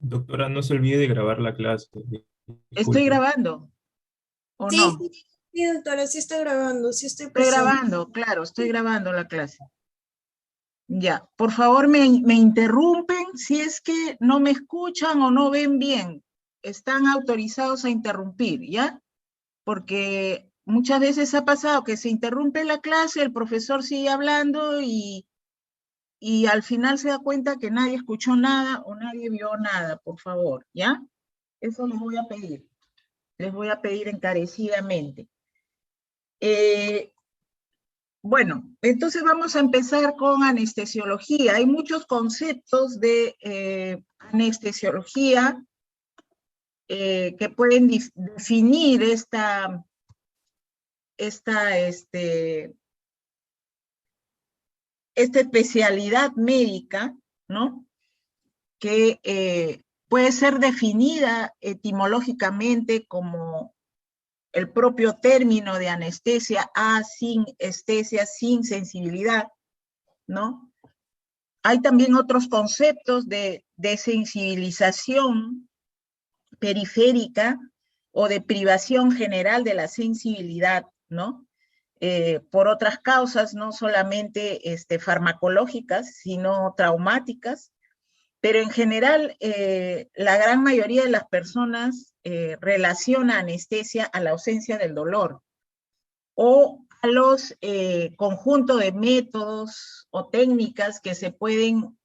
Doctora, no se olvide de grabar la clase. Estoy Disculpe. grabando, ¿o Sí, no? sí, sí, doctora, sí estoy grabando, sí estoy Estoy presente. grabando, claro, estoy grabando la clase. Ya, por favor me interrumpen si es que no me escuchan o no ven bien. Están autorizados a interrumpir, ¿ya? Porque muchas veces ha pasado que se interrumpe la clase, el profesor sigue hablando y al final se da cuenta que nadie escuchó nada o nadie vio nada, por favor, ¿ya? Eso les voy a pedir encarecidamente. Eh, Bueno, entonces vamos a empezar con anestesiología. Hay muchos conceptos de anestesiología que pueden definir esta, este, esta especialidad médica, ¿no? Que puede ser definida etimológicamente como el propio término de anestesia, sin estesia, sin sensibilidad, ¿no? Hay también otros conceptos de desensibilización periférica o de privación general de la sensibilidad, ¿no? Por otras causas, no solamente farmacológicas, sino traumáticas, pero en general la gran mayoría de las personas relaciona anestesia a la ausencia del dolor o a los conjuntos de métodos o técnicas que se pueden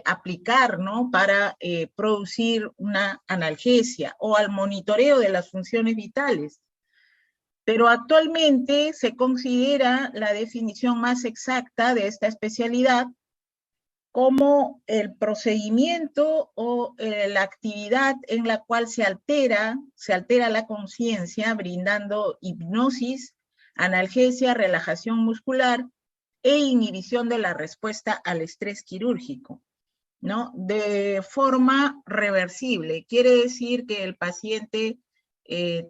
aplicar, ¿no? Para producir una analgesia o al monitoreo de las funciones vitales. Pero actualmente se considera la definición más exacta de esta especialidad como el procedimiento o la actividad en la cual se altera la conciencia brindando hipnosis, analgesia, relajación muscular e inhibición de la respuesta al estrés quirúrgico, ¿no? De forma reversible. Quiere decir que el paciente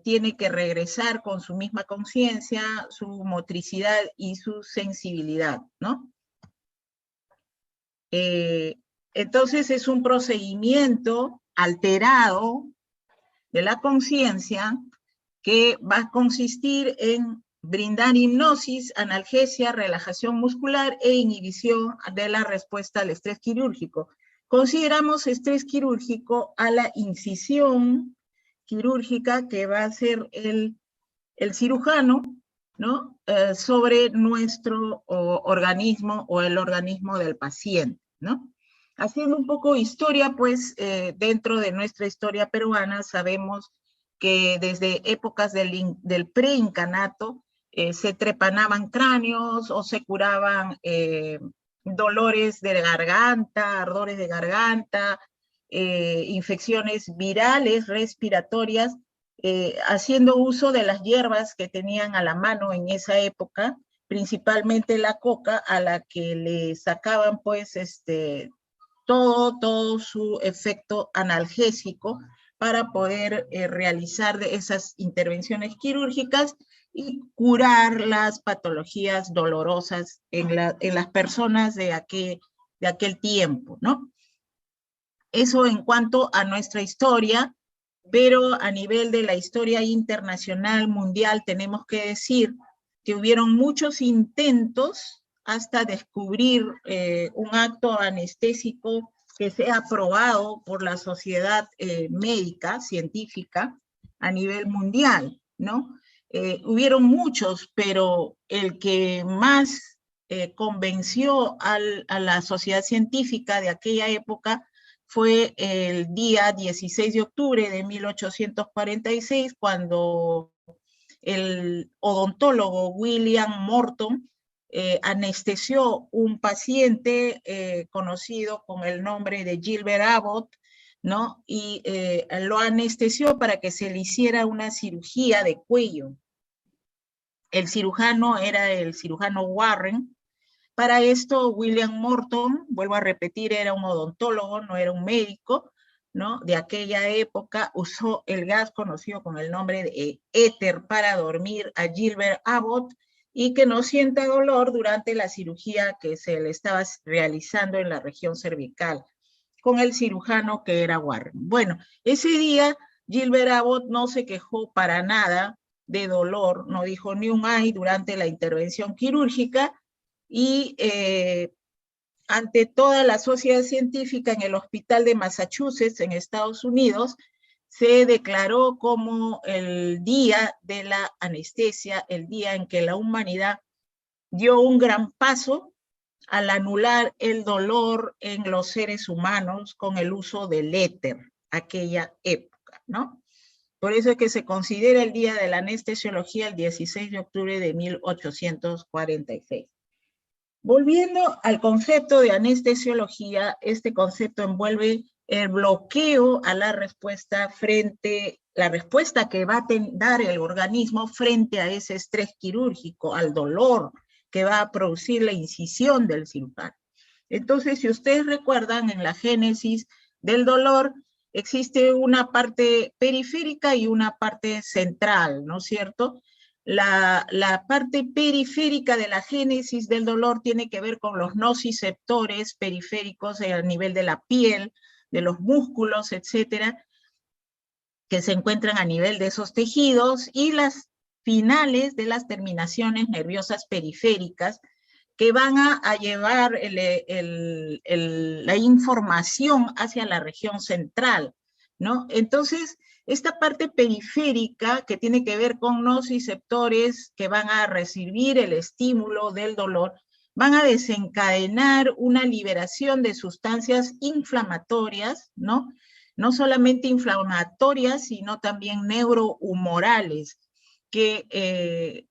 tiene que regresar con su misma conciencia, su motricidad y su sensibilidad, ¿no? Eh, entonces es un procedimiento alterado de la conciencia que va a consistir en brindar hipnosis, analgesia, relajación muscular e inhibición de la respuesta al estrés quirúrgico. Consideramos estrés quirúrgico a la incisión quirúrgica que va a hacer el cirujano, ¿no? Sobre nuestro organismo o el organismo del paciente, ¿no? Haciendo un poco historia, pues dentro de nuestra historia peruana sabemos que desde épocas del preincanato se trepanaban cráneos o se curaban dolores de garganta, ardores de garganta, infecciones virales, respiratorias, haciendo uso de las hierbas que tenían a la mano en esa época, principalmente la coca, a la que le sacaban pues todo su efecto analgésico para poder realizar esas intervenciones quirúrgicas y curar las patologías dolorosas en las personas de aquel tiempo, ¿no? Eso en cuanto a nuestra historia, pero a nivel de la historia internacional, mundial, tenemos que decir que hubieron muchos intentos hasta descubrir un acto anestésico que sea aprobado por la sociedad médica, científica, a nivel mundial, ¿no? Hubieron muchos, pero el que más convenció a la sociedad científica de aquella época fue el día 16 de octubre de 1846, cuando el odontólogo William Morton anestesió un paciente conocido con el nombre de Gilbert Abbott, ¿no? Y lo anestesió para que se le hiciera una cirugía de cuello. El cirujano era el cirujano Warren. Para esto, William Morton, vuelvo a repetir, era un odontólogo, no era un médico, ¿no? De aquella época usó el gas conocido con el nombre de éter para dormir a Gilbert Abbott y que no sienta dolor durante la cirugía que se le estaba realizando en la región cervical. con el cirujano que era Warren. Bueno, ese día Gilbert Abbott no se quejó para nada de dolor, no dijo ni un ay durante la intervención quirúrgica, y ante toda la sociedad científica en el hospital de Massachusetts, en Estados Unidos, se declaró como el día de la anestesia, el día en que la humanidad dio un gran paso al anular el dolor en los seres humanos con el uso del éter, aquella época, ¿no? Por eso es que se considera el Día de la Anestesiología el 16 de octubre de 1846. Volviendo al concepto de anestesiología, este concepto envuelve el bloqueo a la respuesta que va a dar el organismo frente a ese estrés quirúrgico, al dolor que va a producir la incisión del cirujano. Entonces, si ustedes recuerdan, en la génesis del dolor existe una parte periférica y una parte central, ¿no es cierto? La parte periférica de la génesis del dolor tiene que ver con los nociceptores periféricos a nivel de la piel, de los músculos, etcétera, que se encuentran a nivel de esos tejidos, y las finales de las terminaciones nerviosas periféricas que van a llevar la información hacia la región central, ¿no? Entonces, esta parte periférica que tiene que ver con nociceptores que van a recibir el estímulo del dolor, van a desencadenar una liberación de sustancias inflamatorias, ¿no? No solamente inflamatorias, sino también neurohumorales, que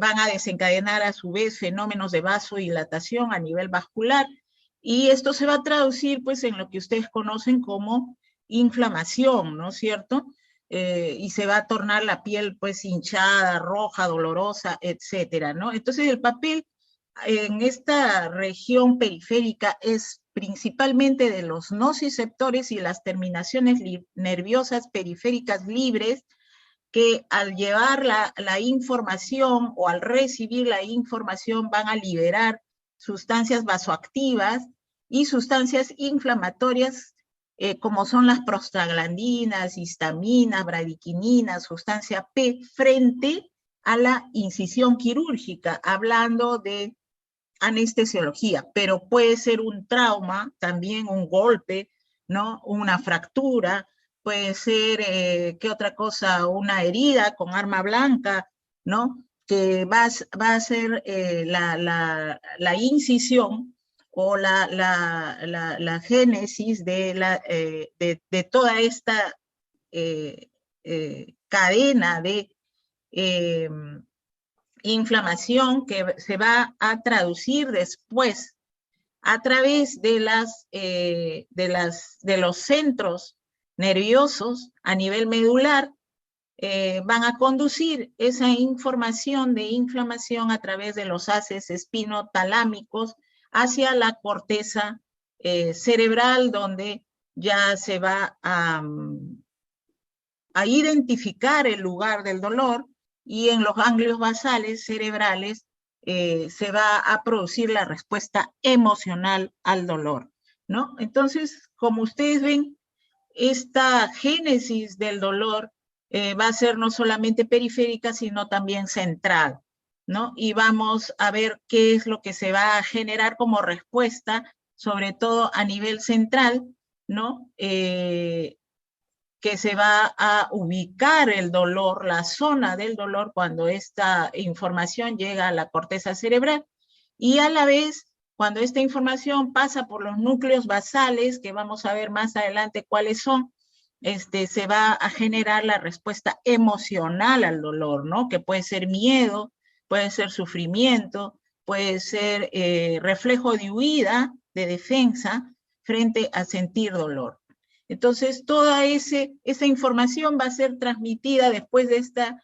van a desencadenar a su vez fenómenos de vasodilatación a nivel vascular, y esto se va a traducir pues en lo que ustedes conocen como inflamación, ¿no es cierto? Y se va a tornar la piel pues hinchada, roja, dolorosa, etcétera, ¿no? Entonces el papel en esta región periférica es principalmente de los nociceptores y las terminaciones nerviosas periféricas libres, que al llevar la información o al recibir la información van a liberar sustancias vasoactivas y sustancias inflamatorias, como son las prostaglandinas, histaminas, bradiquininas, sustancia P, frente a la incisión quirúrgica, hablando de anestesiología, pero puede ser un trauma, también un golpe, ¿no? Una fractura, puede ser, ¿qué otra cosa? Una herida con arma blanca, ¿no? Que va a ser la incisión o la génesis de toda esta cadena de inflamación que se va a traducir después a través de los centros nerviosos a nivel medular, van a conducir esa información de inflamación a través de los haces espinotalámicos hacia la corteza cerebral, donde ya se va a identificar el lugar del dolor, y en los ganglios basales cerebrales se va a producir la respuesta emocional al dolor, ¿no? Entonces, como ustedes ven, esta génesis del dolor va a ser no solamente periférica, sino también central, ¿no? Y vamos a ver qué es lo que se va a generar como respuesta, sobre todo a nivel central, ¿no? Que se va a ubicar el dolor, la zona del dolor, cuando esta información llega a la corteza cerebral, y a la vez, cuando esta información pasa por los núcleos basales, que vamos a ver más adelante cuáles son, se va a generar la respuesta emocional al dolor, ¿no? Que puede ser miedo, puede ser sufrimiento, puede ser reflejo de huida, de defensa, frente a sentir dolor. Entonces, toda esa información va a ser transmitida después de esta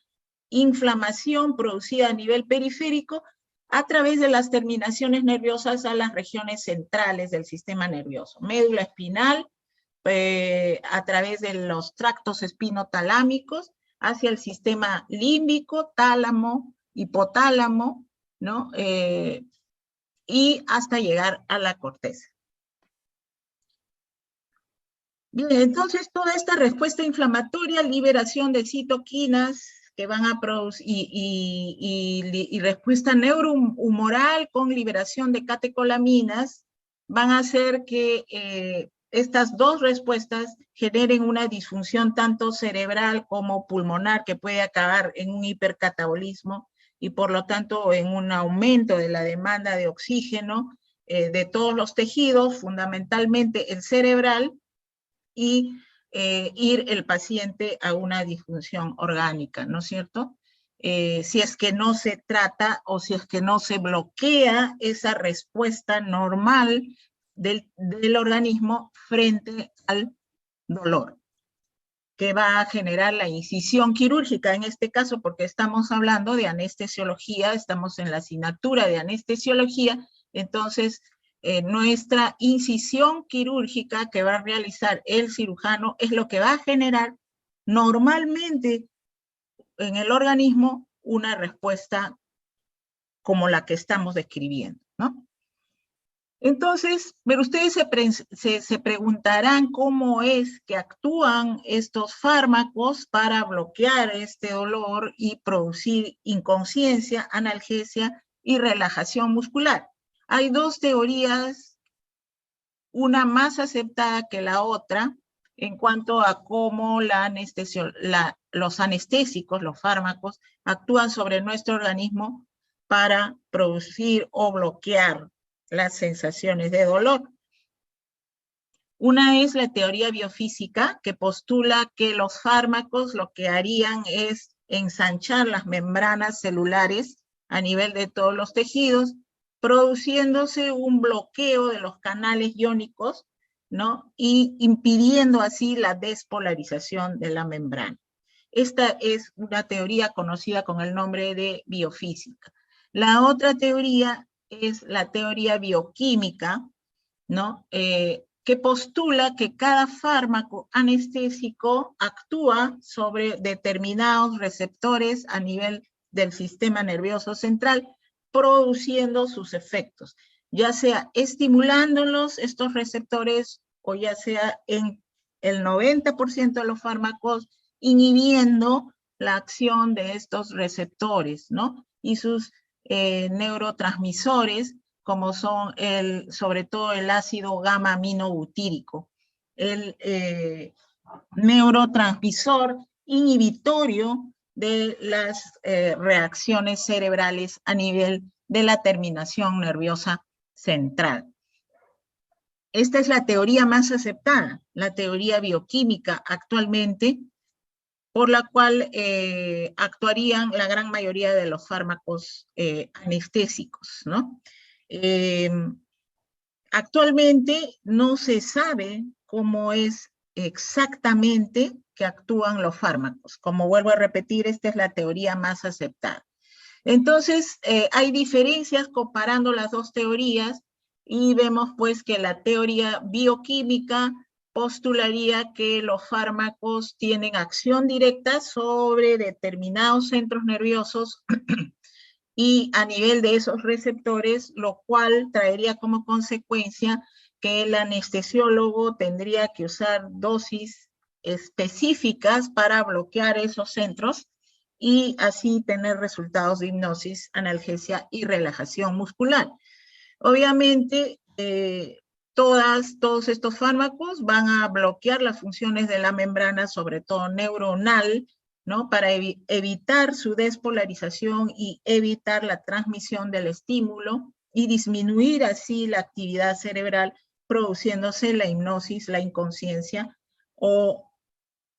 inflamación producida a nivel periférico a través de las terminaciones nerviosas a las regiones centrales del sistema nervioso. Médula espinal, a través de los tractos espinotalámicos, hacia el sistema límbico, tálamo, hipotálamo, ¿no? Y hasta llegar a la corteza. Bien, entonces toda esta respuesta inflamatoria, liberación de citoquinas que van a producir, y respuesta neurohumoral con liberación de catecolaminas, van a hacer que estas dos respuestas generen una disfunción tanto cerebral como pulmonar que puede acabar en un hipercatabolismo y por lo tanto en un aumento de la demanda de oxígeno de todos los tejidos, fundamentalmente el cerebral, y ir el paciente a una disfunción orgánica, ¿no es cierto? Si es que no se trata o si es que no se bloquea esa respuesta normal del organismo frente al dolor, que va a generar la incisión quirúrgica en este caso, porque estamos hablando de anestesiología, estamos en la asignatura de anestesiología, entonces nuestra incisión quirúrgica que va a realizar el cirujano es lo que va a generar normalmente en el organismo una respuesta como la que estamos describiendo, ¿no? Entonces, pero ustedes se preguntarán cómo es que actúan estos fármacos para bloquear este dolor y producir inconsciencia, analgesia y relajación muscular. Hay dos teorías, una más aceptada que la otra, en cuanto a cómo los anestésicos, los fármacos, actúan sobre nuestro organismo para producir o bloquear las sensaciones de dolor. Una es la teoría biofísica, que postula que los fármacos lo que harían es ensanchar las membranas celulares a nivel de todos los tejidos, produciéndose un bloqueo de los canales iónicos, ¿no? Y impidiendo así la despolarización de la membrana. Esta es una teoría conocida con el nombre de biofísica. La otra teoría es la teoría bioquímica, ¿no? Que postula que cada fármaco anestésico actúa sobre determinados receptores a nivel del sistema nervioso central, produciendo sus efectos, ya sea estimulándolos estos receptores o ya sea en el 90% de los fármacos inhibiendo la acción de estos receptores, ¿no? Y sus neurotransmisores, como son sobre todo el ácido gamma aminobutírico, el neurotransmisor inhibitorio de las reacciones cerebrales a nivel de la terminación nerviosa central. Esta es la teoría más aceptada, la teoría bioquímica actualmente, por la cual actuarían la gran mayoría de los fármacos anestésicos, ¿no? Actualmente no se sabe cómo es exactamente que actúan los fármacos. Como vuelvo a repetir, esta es la teoría más aceptada. Entonces, hay diferencias comparando las dos teorías y vemos pues que la teoría bioquímica postularía que los fármacos tienen acción directa sobre determinados centros nerviosos y a nivel de esos receptores, lo cual traería como consecuencia que el anestesiólogo tendría que usar dosis específicas para bloquear esos centros y así tener resultados de hipnosis, analgesia y relajación muscular. Obviamente, todos estos fármacos van a bloquear las funciones de la membrana, sobre todo neuronal, ¿no? Para evitar su despolarización y evitar la transmisión del estímulo y disminuir así la actividad cerebral, produciéndose la hipnosis, la inconsciencia o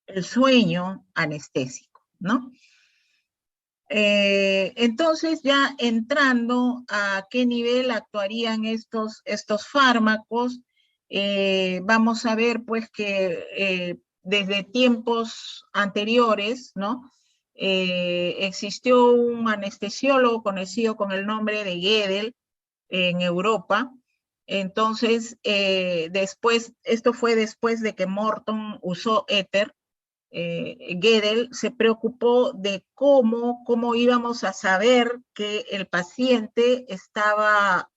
el sueño anestésico, ¿no? Entonces, ya entrando a qué nivel actuarían estos fármacos, vamos a ver pues que desde tiempos anteriores, ¿no? Existió un anestesiólogo conocido con el nombre de Gödel en Europa. Entonces, esto fue después de que Morton usó éter. Gödel se preocupó de cómo íbamos a saber que el paciente estaba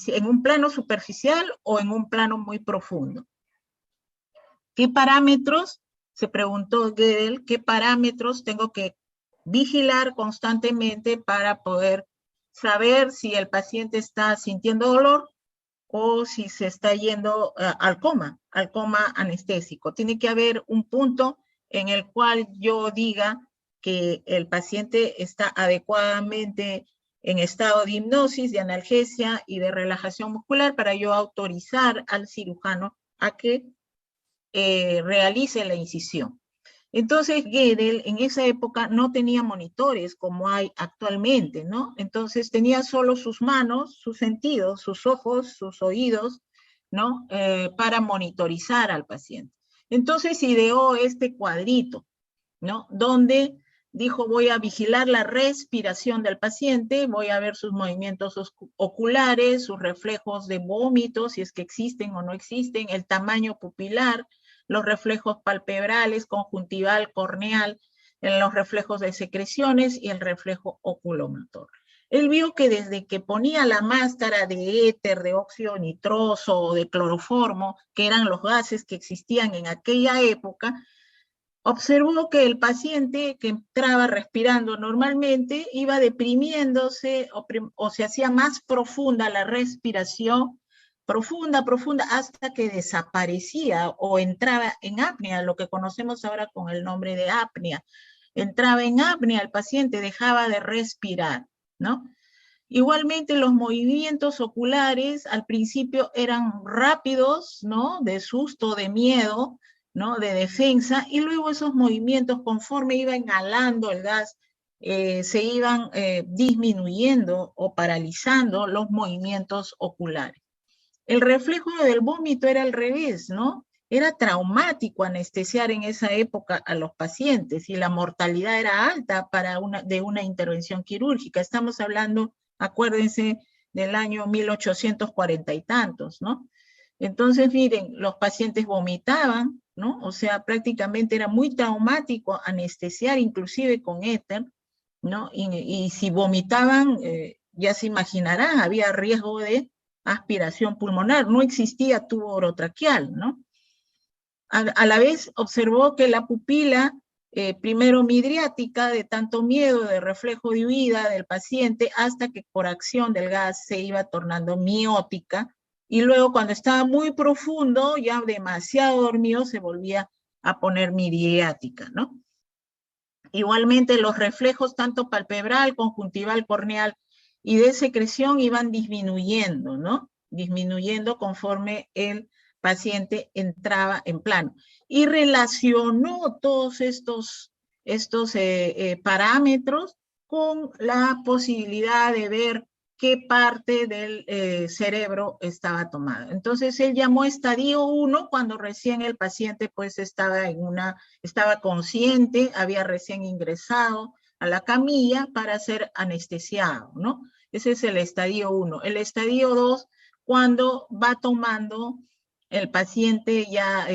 en un plano superficial o en un plano muy profundo. ¿qué parámetros? Se preguntó Gödel, ¿qué parámetros tengo que vigilar constantemente para poder saber si el paciente está sintiendo dolor o si se está yendo al coma anestésico? Tiene que haber un punto en el cual yo diga que el paciente está adecuadamente en estado de hipnosis, de analgesia y de relajación muscular para yo autorizar al cirujano a que realice la incisión. Entonces, Gödel en esa época no tenía monitores como hay actualmente, ¿no? Entonces tenía solo sus manos, sus sentidos, sus ojos, sus oídos, ¿no? Para monitorizar al paciente. Entonces ideó este cuadrito, ¿no? Donde dijo, voy a vigilar la respiración del paciente, voy a ver sus movimientos oculares, sus reflejos de vómito, si es que existen o no existen, el tamaño pupilar, los reflejos palpebrales, conjuntival, corneal, los reflejos de secreciones y el reflejo oculomotor. Él vio que desde que ponía la máscara de éter, de óxido nitroso o de cloroformo, que eran los gases que existían en aquella época, observó que el paciente que entraba respirando normalmente iba deprimiéndose o se hacía más profunda la respiración, profunda, hasta que desaparecía o entraba en apnea, lo que conocemos ahora con el nombre de apnea. Entraba en apnea, el paciente dejaba de respirar, ¿no? Igualmente los movimientos oculares al principio eran rápidos, ¿no? De susto, de miedo, ¿no? De defensa, y luego esos movimientos, conforme iba inhalando el gas, se iban disminuyendo o paralizando los movimientos oculares. El reflejo del vómito era al revés, ¿no? Era traumático anestesiar en esa época a los pacientes y la mortalidad era alta de una intervención quirúrgica. Estamos hablando, acuérdense, del año 1840 y tantos, ¿no? Entonces, miren, los pacientes vomitaban, ¿no? O sea, prácticamente era muy traumático anestesiar, inclusive con éter, ¿no? Y si vomitaban, ya se imaginarán, había riesgo de aspiración pulmonar, no existía tubo orotraqueal, ¿no? A la vez observó que la pupila, primero midriática, de tanto miedo, de reflejo de huida del paciente, hasta que por acción del gas se iba tornando miótica, y luego cuando estaba muy profundo, ya demasiado dormido, se volvía a poner midriática, ¿no? Igualmente los reflejos tanto palpebral, conjuntival, corneal y de secreción iban disminuyendo, ¿no? Disminuyendo conforme el paciente entraba en plano. Y relacionó todos estos parámetros con la posibilidad de ver qué parte del cerebro estaba tomada. Entonces él llamó estadio 1 cuando recién el paciente pues estaba consciente, había recién ingresado a la camilla para ser anestesiado, ¿no? Ese es el estadio 1. El estadio 2, cuando va tomando el paciente ya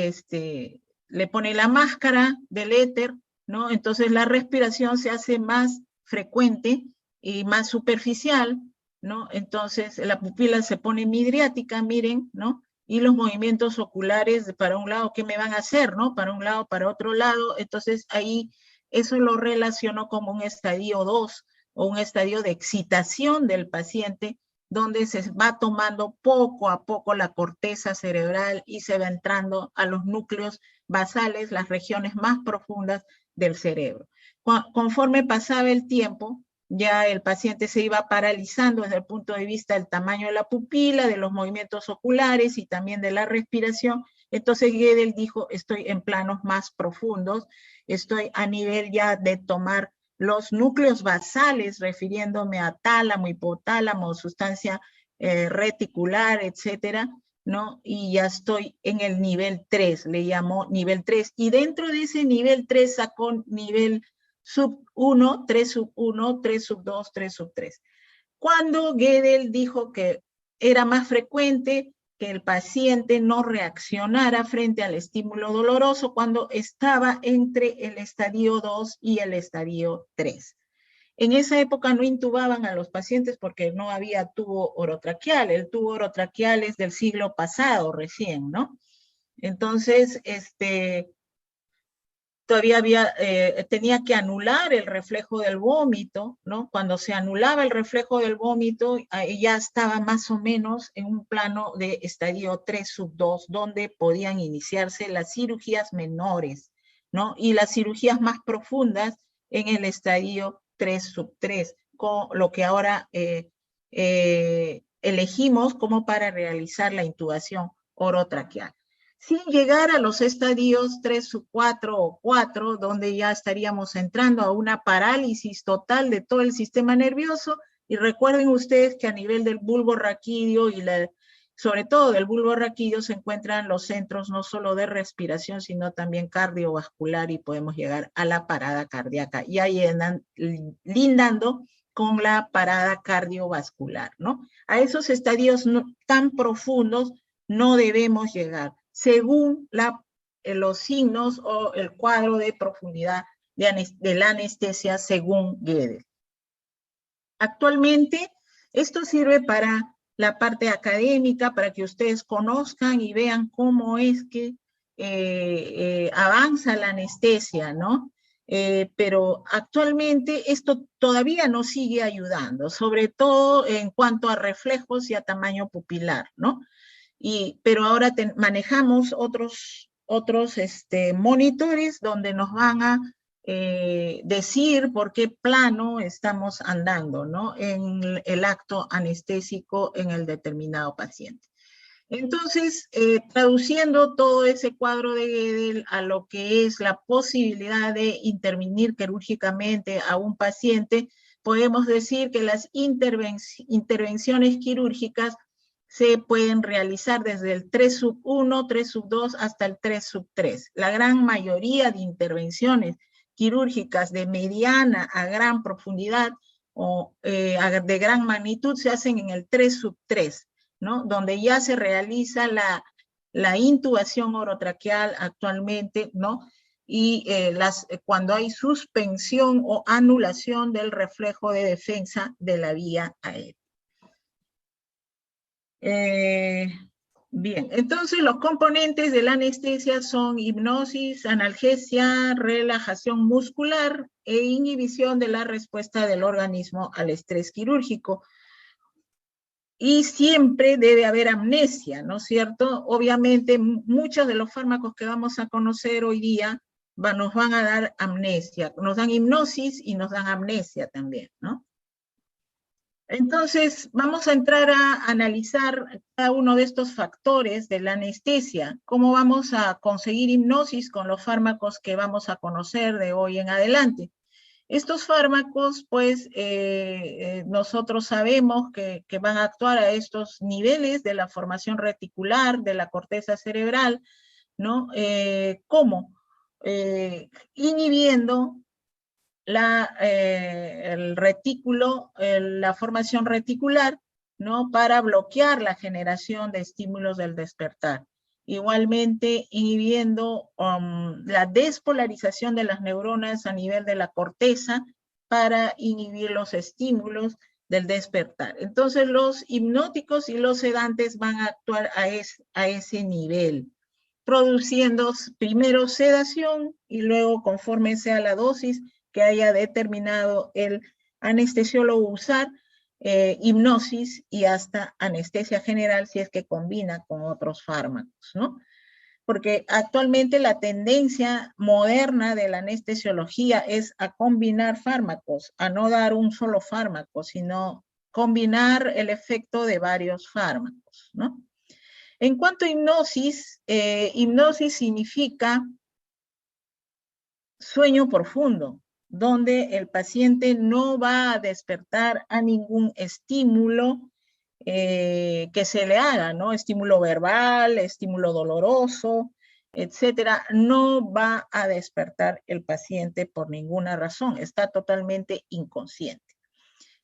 le pone la máscara del éter, ¿no? Entonces la respiración se hace más frecuente y más superficial, ¿no? Entonces la pupila se pone midriática, miren, ¿no? Y los movimientos oculares para un lado, ¿qué me van a hacer, no? Para un lado, para otro lado. Entonces ahí eso lo relacionó como un estadio 2 o un estadio de excitación del paciente, donde se va tomando poco a poco la corteza cerebral y se va entrando a los núcleos basales, las regiones más profundas del cerebro. Conforme pasaba el tiempo, ya el paciente se iba paralizando desde el punto de vista del tamaño de la pupila, de los movimientos oculares y también de la respiración. Entonces Gödel dijo, estoy en planos más profundos, estoy a nivel ya de tomar los núcleos basales, refiriéndome a tálamo, hipotálamo, sustancia reticular, etcétera, ¿no? Y ya estoy en el nivel 3, le llamó nivel 3. Y dentro de ese nivel 3 sacó nivel sub 1, 3 sub 1, 3 sub 2, 3 sub 3. Cuando Gödel dijo que era más frecuente que el paciente no reaccionara frente al estímulo doloroso cuando estaba entre el estadio 2 y el estadio 3. En esa época no intubaban a los pacientes porque no había tubo orotraqueal. El tubo orotraqueal es del siglo pasado recién, ¿no? Entonces, todavía tenía que anular el reflejo del vómito, ¿no? Cuando se anulaba el reflejo del vómito, ya estaba más o menos en un plano de estadio 3/2, donde podían iniciarse las cirugías menores, ¿no? Y las cirugías más profundas en el estadio 3/3, con lo que ahora elegimos como para realizar la intubación orotraqueal, sin llegar a los estadios 3/4 o 4, donde ya estaríamos entrando a una parálisis total de todo el sistema nervioso. Y recuerden ustedes que a nivel del bulbo raquídeo y sobre todo del bulbo raquídeo se encuentran los centros no solo de respiración, sino también cardiovascular, y podemos llegar a la parada cardíaca, ya lindando con la parada cardiovascular, ¿no? A esos estadios tan profundos no debemos llegar, según los signos o el cuadro de profundidad de la anestesia según Gödel. Actualmente, esto sirve para la parte académica, para que ustedes conozcan y vean cómo es que avanza la anestesia, ¿no? Pero actualmente esto todavía nos sigue ayudando, sobre todo en cuanto a reflejos y a tamaño pupilar, ¿no? Pero ahora manejamos otros monitores donde nos van a decir por qué plano estamos andando, ¿no? En el acto anestésico en el determinado paciente. Entonces, traduciendo todo ese cuadro de Gödel a lo que es la posibilidad de intervenir quirúrgicamente a un paciente, podemos decir que las intervenciones quirúrgicas se pueden realizar desde el 3/1, 3/2 hasta el 3/3. La gran mayoría de intervenciones quirúrgicas de mediana a gran profundidad o de gran magnitud se hacen en el 3/3, ¿no? Donde ya se realiza la intubación orotraqueal actualmente, ¿no? Y cuando hay suspensión o anulación del reflejo de defensa de la vía aérea. Bien, entonces los componentes de la anestesia son hipnosis, analgesia, relajación muscular e inhibición de la respuesta del organismo al estrés quirúrgico. Y siempre debe haber amnesia, ¿no es cierto? Obviamente, muchos de los fármacos que vamos a conocer hoy día nos van a dar amnesia, nos dan hipnosis y nos dan amnesia también, ¿no? Entonces, vamos a entrar a analizar cada uno de estos factores de la anestesia, cómo vamos a conseguir hipnosis con los fármacos que vamos a conocer de hoy en adelante. Estos fármacos, pues, nosotros sabemos que van a actuar a estos niveles de la formación reticular, de la corteza cerebral, ¿no? ¿Cómo? Inhibiendo el retículo, la formación reticular, ¿no? Para bloquear la generación de estímulos del despertar. Igualmente inhibiendo la despolarización de las neuronas a nivel de la corteza para inhibir los estímulos del despertar. Entonces los hipnóticos y los sedantes van a actuar a ese nivel, produciendo primero sedación y luego, conforme sea la dosis que haya determinado el anestesiólogo usar, hipnosis y hasta anestesia general si es que combina con otros fármacos, ¿no? Porque actualmente la tendencia moderna de la anestesiología es a combinar fármacos, a no dar un solo fármaco, sino combinar el efecto de varios fármacos, ¿no? En cuanto a hipnosis, hipnosis significa sueño profundo, donde el paciente no va a despertar a ningún estímulo que se le haga, ¿no? Estímulo verbal, estímulo doloroso, etcétera, no va a despertar el paciente por ninguna razón, está totalmente inconsciente.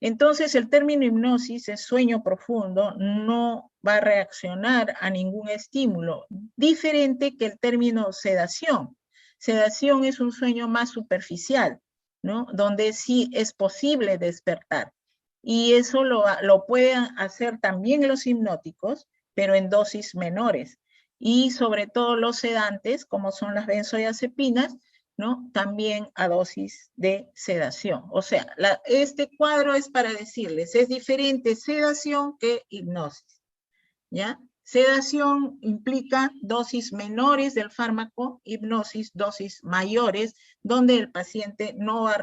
Entonces, el término hipnosis es sueño profundo, no va a reaccionar a ningún estímulo, diferente que el término sedación. Sedación es un sueño más superficial, ¿no? Donde sí es posible despertar. Y eso lo pueden hacer también los hipnóticos, pero en dosis menores. y sobre todo los sedantes, como son las benzodiazepinas, ¿no? También a dosis de sedación. O sea, este cuadro es para decirles, es diferente sedación que hipnosis, ¿ya? Sedación implica dosis menores del fármaco, hipnosis, dosis mayores, donde el paciente no va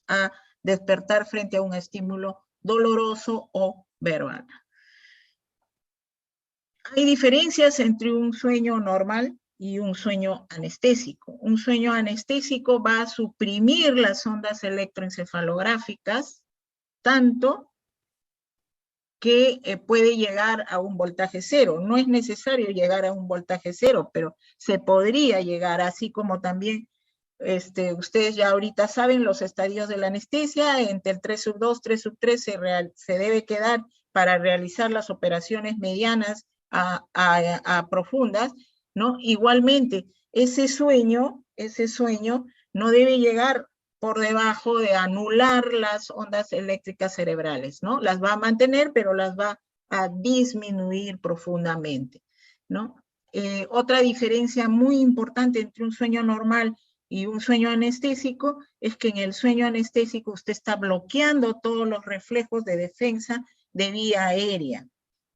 a despertar frente a un estímulo doloroso o verbal. Hay diferencias entre un sueño normal y un sueño anestésico. Un sueño anestésico va a suprimir las ondas electroencefalográficas, tanto que puede llegar a un voltaje cero. No es necesario llegar a un voltaje cero, pero se podría llegar, así como también ustedes ya ahorita saben los estadios de la anestesia, entre el 3/2, 3/3 se debe quedar para realizar las operaciones medianas a profundas, ¿no? Igualmente, ese sueño no debe llegar por debajo de anular las ondas eléctricas cerebrales, ¿no? Las va a mantener, pero las va a disminuir profundamente, ¿no? Otra diferencia muy importante entre un sueño normal y un sueño anestésico es que en el sueño anestésico usted está bloqueando todos los reflejos de defensa de vía aérea,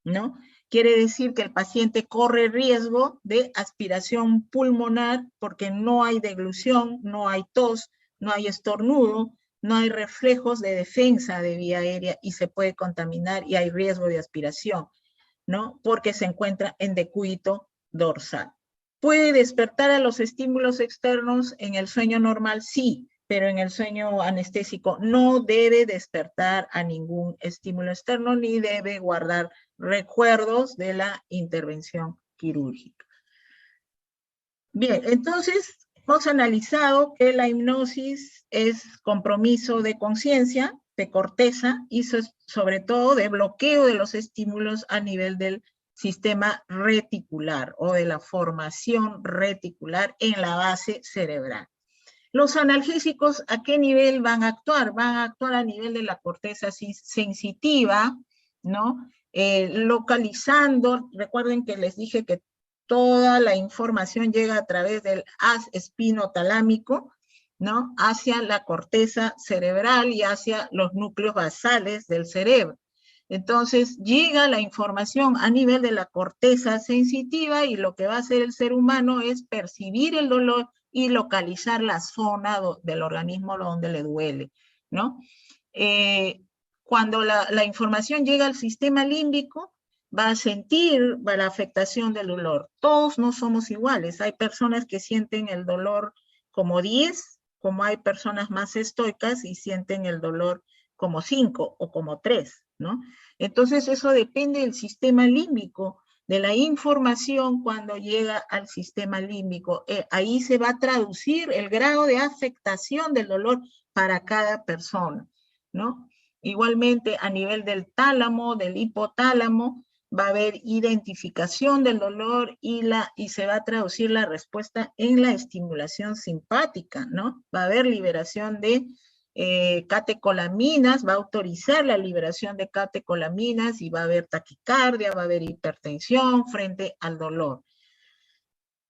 ¿no? Quiere decir que el paciente corre riesgo de aspiración pulmonar porque no hay deglución, no hay tos, no hay estornudo, no hay reflejos de defensa de vía aérea y se puede contaminar y hay riesgo de aspiración, ¿no? Porque se encuentra en decúbito dorsal. ¿Puede despertar a los estímulos externos en el sueño normal? Sí, pero en el sueño anestésico no debe despertar a ningún estímulo externo ni debe guardar recuerdos de la intervención quirúrgica. Bien, entonces hemos analizado que la hipnosis es compromiso de conciencia, de corteza y sobre todo de bloqueo de los estímulos a nivel del sistema reticular o de la formación reticular en la base cerebral. Los analgésicos, ¿a qué nivel van a actuar? Van a actuar a nivel de la corteza sensitiva, ¿no? Localizando, recuerden que les dije que toda la información llega a través del haz espinotalámico, ¿no? Hacia la corteza cerebral y hacia los núcleos basales del cerebro. Entonces, llega la información a nivel de la corteza sensitiva y lo que va a hacer el ser humano es percibir el dolor y localizar la zona del organismo donde le duele, ¿no? Cuando la información llega al sistema límbico, va a sentir la afectación del dolor. Todos no somos iguales. Hay personas que sienten el dolor como 10, como hay personas más estoicas y sienten el dolor como 5 o como 3, ¿no? Entonces eso depende del sistema límbico, de la información cuando llega al sistema límbico. Ahí se va a traducir el grado de afectación del dolor para cada persona, ¿no? Igualmente a nivel del tálamo, del hipotálamo, va a haber identificación del dolor y se va a traducir la respuesta en la estimulación simpática, ¿no? Va a haber liberación de catecolaminas, va a autorizar la liberación de catecolaminas y va a haber taquicardia, va a haber hipertensión frente al dolor.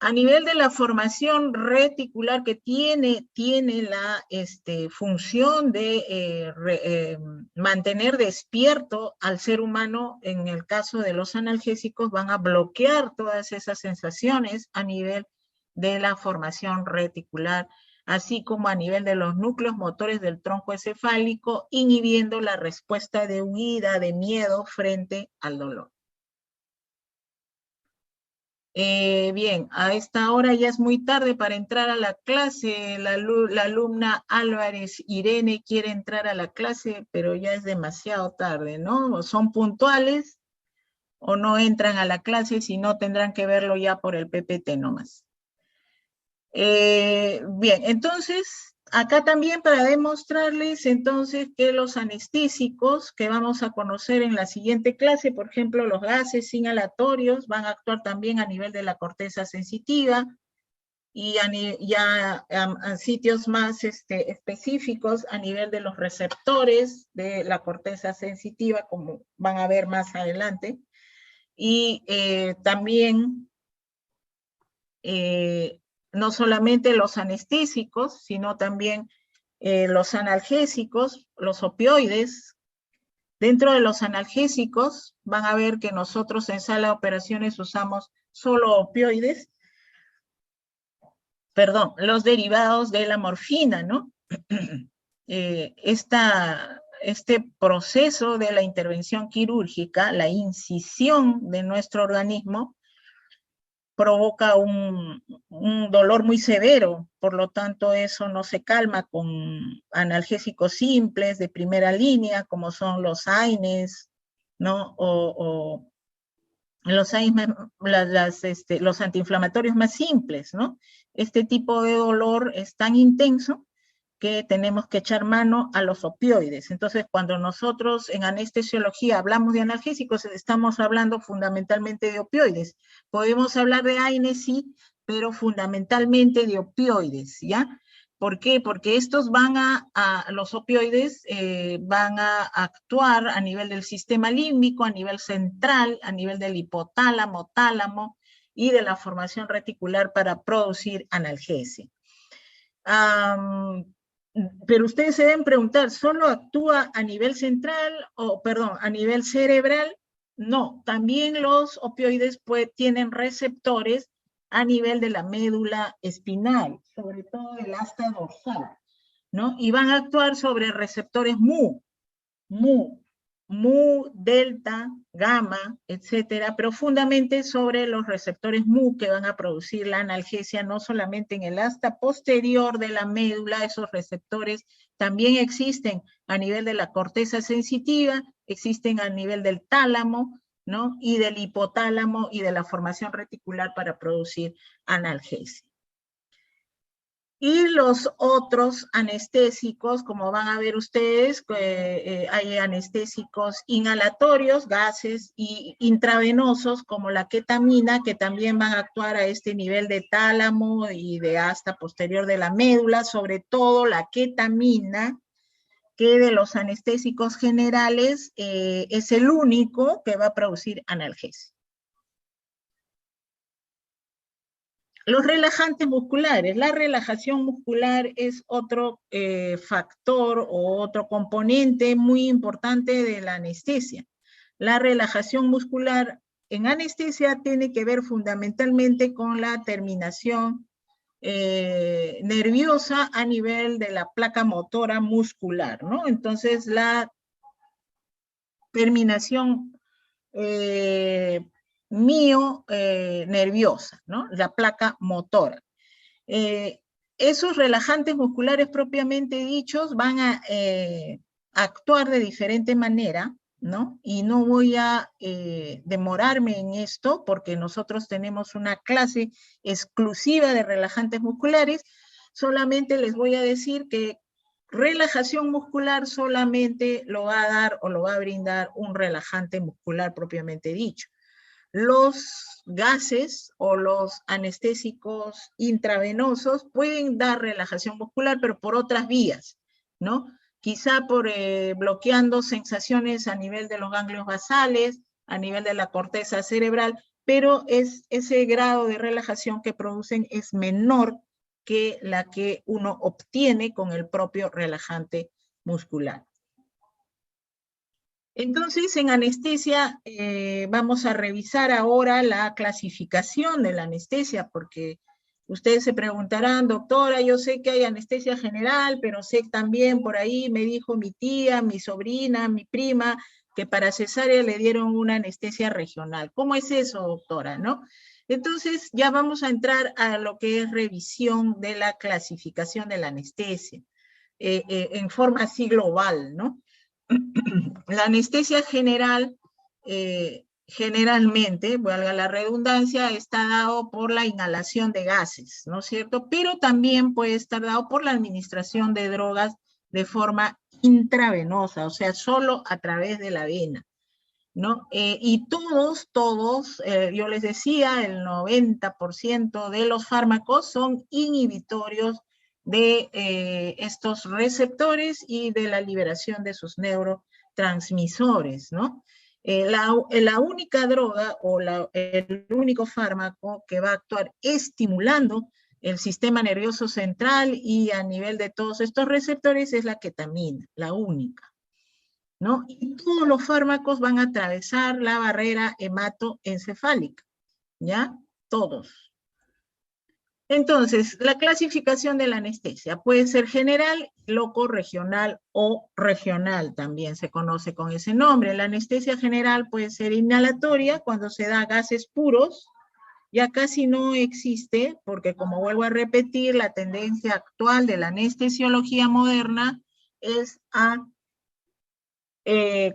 A nivel de la formación reticular que tiene la función de mantener despierto al ser humano, en el caso de los analgésicos, van a bloquear todas esas sensaciones a nivel de la formación reticular, así como a nivel de los núcleos motores del tronco encefálico, inhibiendo la respuesta de huida, de miedo frente al dolor. Bien, a esta hora ya es muy tarde para entrar a la clase. La alumna Álvarez Irene quiere entrar a la clase, pero ya es demasiado tarde, ¿no? O son puntuales o no entran a la clase, si no tendrán que verlo ya por el PPT nomás. Bien, entonces, acá también para demostrarles entonces que los anestésicos que vamos a conocer en la siguiente clase, por ejemplo, los gases inhalatorios van a actuar también a nivel de la corteza sensitiva y ya a sitios más específicos a nivel de los receptores de la corteza sensitiva, como van a ver más adelante, y también no solamente los anestésicos, sino también los analgésicos, los opioides. Dentro de los analgésicos van a ver que nosotros en sala de operaciones usamos solo opioides, perdón, los derivados de la morfina, ¿no? Este proceso de la intervención quirúrgica, la incisión de nuestro organismo, provoca un dolor muy severo, por lo tanto eso no se calma con analgésicos simples de primera línea, como son los AINES, ¿no? O los AINES, los antiinflamatorios más simples, ¿no? Este tipo de dolor es tan intenso que tenemos que echar mano a los opioides. Entonces, cuando nosotros en anestesiología hablamos de analgésicos, estamos hablando fundamentalmente de opioides. Podemos hablar de AINES, sí, pero fundamentalmente de opioides, ¿ya? ¿Por qué? Porque estos los opioides van a actuar a nivel del sistema límbico, a nivel central, a nivel del hipotálamo, tálamo y de la formación reticular para producir analgesia. Pero ustedes se deben preguntar, ¿solo actúa a nivel central o, perdón, a nivel cerebral? No, también los opioides tienen receptores a nivel de la médula espinal, sobre todo del asta dorsal, ¿no? Y van a actuar sobre receptores mu, delta, gamma, etcétera, pero fundamentalmente sobre los receptores mu que van a producir la analgesia no solamente en el asta posterior de la médula, esos receptores también existen a nivel de la corteza sensitiva, existen a nivel del tálamo, ¿no? Y del hipotálamo y de la formación reticular para producir analgesia. Y los otros anestésicos, como van a ver ustedes, hay anestésicos inhalatorios, gases, y intravenosos, como la ketamina, que también van a actuar a este nivel de tálamo y de asta posterior de la médula, sobre todo la ketamina, que de los anestésicos generales es el único que va a producir analgesia. Los relajantes musculares. La relajación muscular es otro factor o otro componente muy importante de la anestesia. La relajación muscular en anestesia tiene que ver fundamentalmente con la terminación nerviosa a nivel de la placa motora muscular, ¿no? Entonces, la terminación nerviosa, ¿no? La placa motora. Esos relajantes musculares propiamente dichos van a actuar de diferente manera, ¿no? Y no voy a demorarme en esto porque nosotros tenemos una clase exclusiva de relajantes musculares. Solamente les voy a decir que relajación muscular solamente lo va a dar o lo va a brindar un relajante muscular propiamente dicho. Los gases o los anestésicos intravenosos pueden dar relajación muscular, pero por otras vías, ¿no? Quizá por bloqueando sensaciones a nivel de los ganglios basales, a nivel de la corteza cerebral, pero ese grado de relajación que producen es menor que la que uno obtiene con el propio relajante muscular. Entonces, en anestesia vamos a revisar ahora la clasificación de la anestesia, porque ustedes se preguntarán, doctora, yo sé que hay anestesia general, pero sé también por ahí me dijo mi tía, mi sobrina, mi prima, que para cesárea le dieron una anestesia regional. ¿Cómo es eso, doctora, no? Entonces, ya vamos a entrar a lo que es revisión de la clasificación de la anestesia, en forma así global, ¿no? La anestesia general, generalmente, valga la redundancia, está dado por la inhalación de gases, ¿no es cierto? Pero también puede estar dado por la administración de drogas de forma intravenosa, o sea, solo a través de la vena, ¿no? Y todos, yo les decía, el 90% de los fármacos son inhibitorios de estos receptores y de la liberación de sus neurotransmisores, ¿no? La única droga o el único fármaco que va a actuar estimulando el sistema nervioso central y a nivel de todos estos receptores es la ketamina, la única, ¿no? Y todos los fármacos van a atravesar la barrera hematoencefálica, ¿ya? Todos. Entonces, la clasificación de la anestesia puede ser general, loco, regional o regional, también se conoce con ese nombre. La anestesia general puede ser inhalatoria cuando se da gases puros, ya casi no existe, porque como vuelvo a repetir, la tendencia actual de la anestesiología moderna es a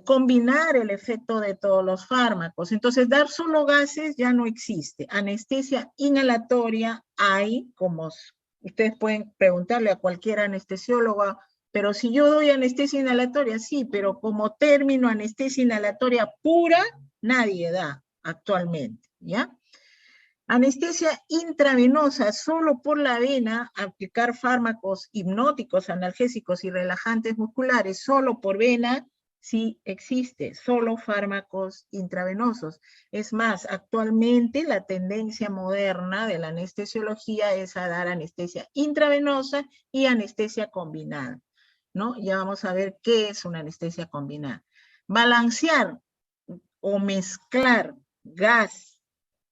combinar el efecto de todos los fármacos. Entonces, dar solo gases ya no existe. Anestesia inhalatoria hay, como ustedes pueden preguntarle a cualquier anestesiólogo, pero si yo doy anestesia inhalatoria, sí, pero como término anestesia inhalatoria pura, nadie da actualmente, ¿ya? Anestesia intravenosa, solo por la vena, aplicar fármacos hipnóticos, analgésicos y relajantes musculares, solo por vena, sí existe, solo fármacos intravenosos. Es más, actualmente la tendencia moderna de la anestesiología es a dar anestesia intravenosa y anestesia combinada, ¿no? Ya vamos a ver qué es una anestesia combinada. Balancear o mezclar gas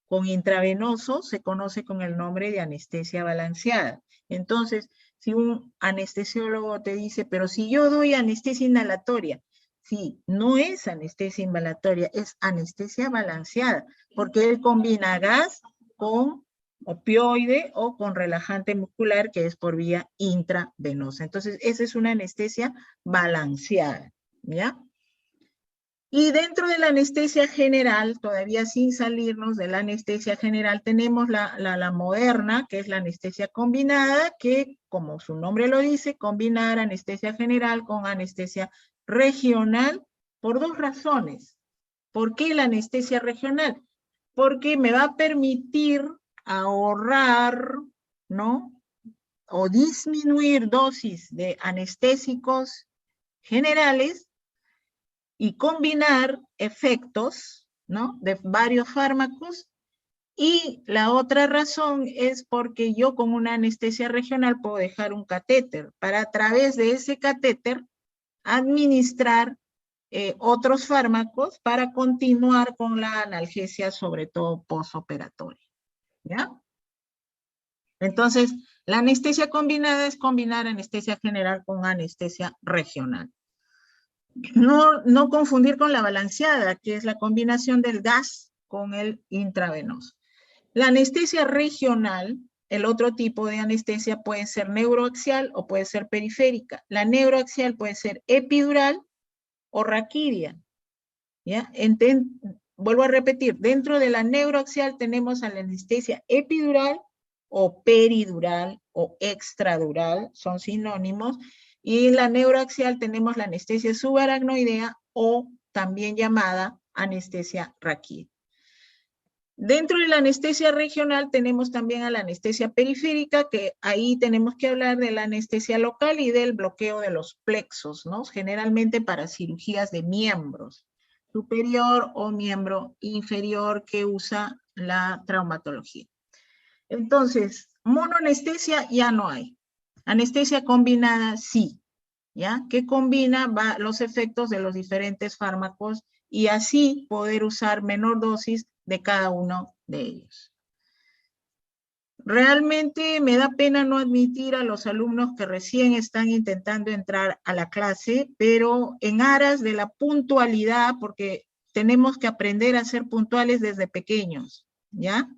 con intravenoso se conoce con el nombre de anestesia balanceada. Entonces, si un anestesiólogo te dice, pero si yo doy anestesia inhalatoria, sí, no es anestesia inhalatoria, es anestesia balanceada, porque él combina gas con opioide o con relajante muscular, que es por vía intravenosa. Entonces, esa es una anestesia balanceada, ¿ya? Y dentro de la anestesia general, todavía sin salirnos de la anestesia general, tenemos la moderna, que es la anestesia combinada, que como su nombre lo dice, combinar anestesia general con anestesia regional por dos razones. ¿Por qué la anestesia regional? Porque me va a permitir ahorrar, ¿no? O disminuir dosis de anestésicos generales y combinar efectos, ¿no? De varios fármacos. Y la otra razón es porque yo con una anestesia regional puedo dejar un catéter para a través de ese catéter administrar otros fármacos para continuar con la analgesia, sobre todo postoperatoria, ¿ya? Entonces, la anestesia combinada es combinar anestesia general con anestesia regional. No confundir con la balanceada, que es la combinación del gas con el intravenoso. La anestesia regional, el otro tipo de anestesia puede ser neuroaxial o puede ser periférica. La neuroaxial puede ser epidural o raquidia, ¿ya? Vuelvo a repetir, dentro de la neuroaxial tenemos a la anestesia epidural o peridural o extradural, son sinónimos, y en la neuroaxial tenemos la anestesia subaracnoidea o también llamada anestesia raquídea. Dentro de la anestesia regional tenemos también a la anestesia periférica, que ahí tenemos que hablar de la anestesia local y del bloqueo de los plexos, ¿no? Generalmente para cirugías de miembros superior o miembro inferior que usa la traumatología. Entonces, monoanestesia ya no hay. Anestesia combinada sí, ¿ya? Que combina los efectos de los diferentes fármacos y así poder usar menor dosis de cada uno de ellos. Realmente me da pena no admitir a los alumnos que recién están intentando entrar a la clase, pero en aras de la puntualidad, porque tenemos que aprender a ser puntuales desde pequeños, ¿ya?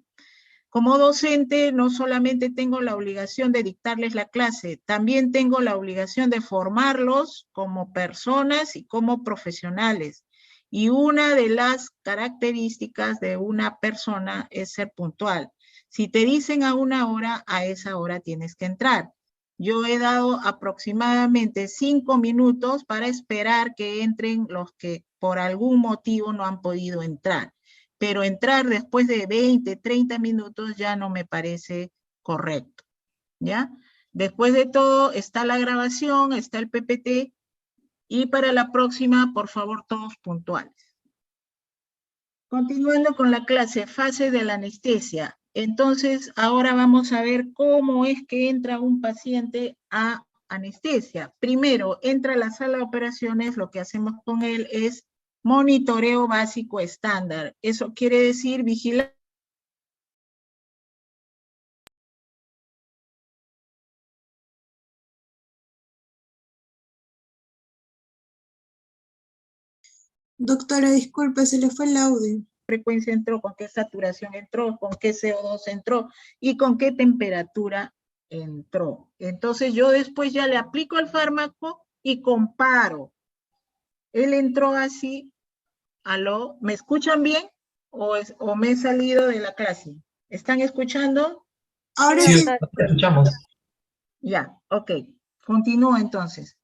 Como docente, no solamente tengo la obligación de dictarles la clase, también tengo la obligación de formarlos como personas y como profesionales. Y una de las características de una persona es ser puntual. Si te dicen a una hora, a esa hora tienes que entrar. Yo he dado aproximadamente 5 minutos para esperar que entren los que por algún motivo no han podido entrar. Pero entrar después de 20, 30 minutos ya no me parece correcto, ¿ya? Después de todo está la grabación, está el PPT, y para la próxima, por favor, todos puntuales. Continuando con la clase, fase de la anestesia. Entonces, ahora vamos a ver cómo es que entra un paciente a anestesia. Primero, entra a la sala de operaciones, lo que hacemos con él es monitoreo básico estándar. Eso quiere decir vigilar. Doctora, disculpe, se le fue el audio. Frecuencia entró, con qué saturación entró, con qué CO2 entró y con qué temperatura entró. Entonces yo después ya le aplico el fármaco y comparo. Él entró así, ¿aló? ¿Me escuchan bien? ¿O me he salido de la clase? ¿Están escuchando? Ahora Sí, sí, te escuchamos. Ya, ok. Continúo entonces.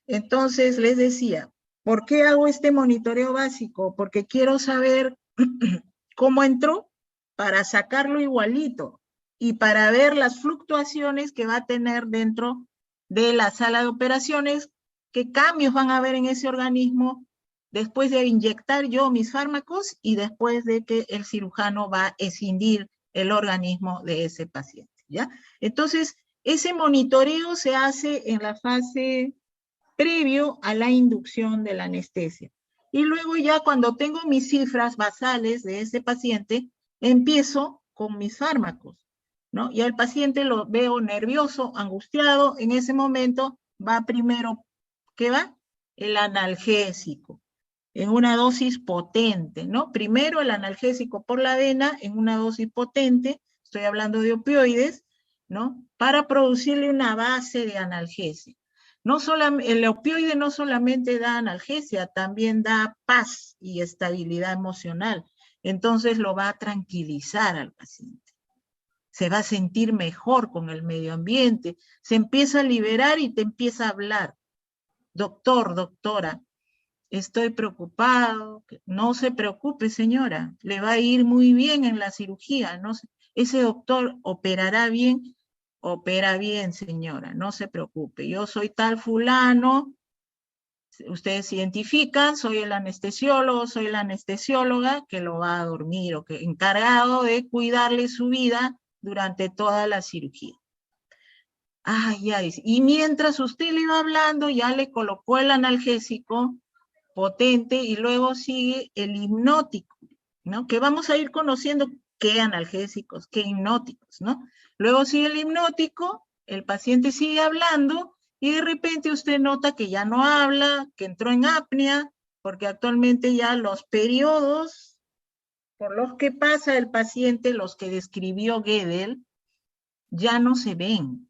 Entonces les decía, ¿por qué hago este monitoreo básico? Porque quiero saber cómo entró para sacarlo igualito y para ver las fluctuaciones que va a tener dentro de la sala de operaciones, qué cambios van a haber en ese organismo después de inyectar yo mis fármacos y después de que el cirujano va a escindir el organismo de ese paciente, ¿ya? Entonces, ese monitoreo se hace en la fase previo a la inducción de la anestesia. Y luego ya cuando tengo mis cifras basales de ese paciente, empiezo con mis fármacos, ¿no? Y al paciente lo veo nervioso, angustiado, en ese momento va primero, ¿qué va? El analgésico, en una dosis potente, ¿no? Primero el analgésico por la vena en una dosis potente, estoy hablando de opioides, ¿no? Para producirle una base de analgesia. No solamente, el opioide no solamente da analgesia, también da paz y estabilidad emocional. Entonces lo va a tranquilizar al paciente. Se va a sentir mejor con el medio ambiente, se empieza a liberar y te empieza a hablar. Doctor, doctora, estoy preocupado. No se preocupe, señora, le va a ir muy bien en la cirugía. No, ese doctor operará bien. Opera bien, señora, no se preocupe. Yo soy tal fulano, ustedes identifican, soy el anestesiólogo, soy la anestesióloga que lo va a dormir o que encargado de cuidarle su vida durante toda la cirugía. Ah, ya dice. Y mientras usted le iba hablando, ya le colocó el analgésico potente y luego sigue el hipnótico, ¿no? Que vamos a ir conociendo qué analgésicos, qué hipnóticos, ¿no? Luego sigue el hipnótico, el paciente sigue hablando y de repente usted nota que ya no habla, que entró en apnea, porque actualmente ya los periodos por los que pasa el paciente, los que describió Gödel, ya no se ven,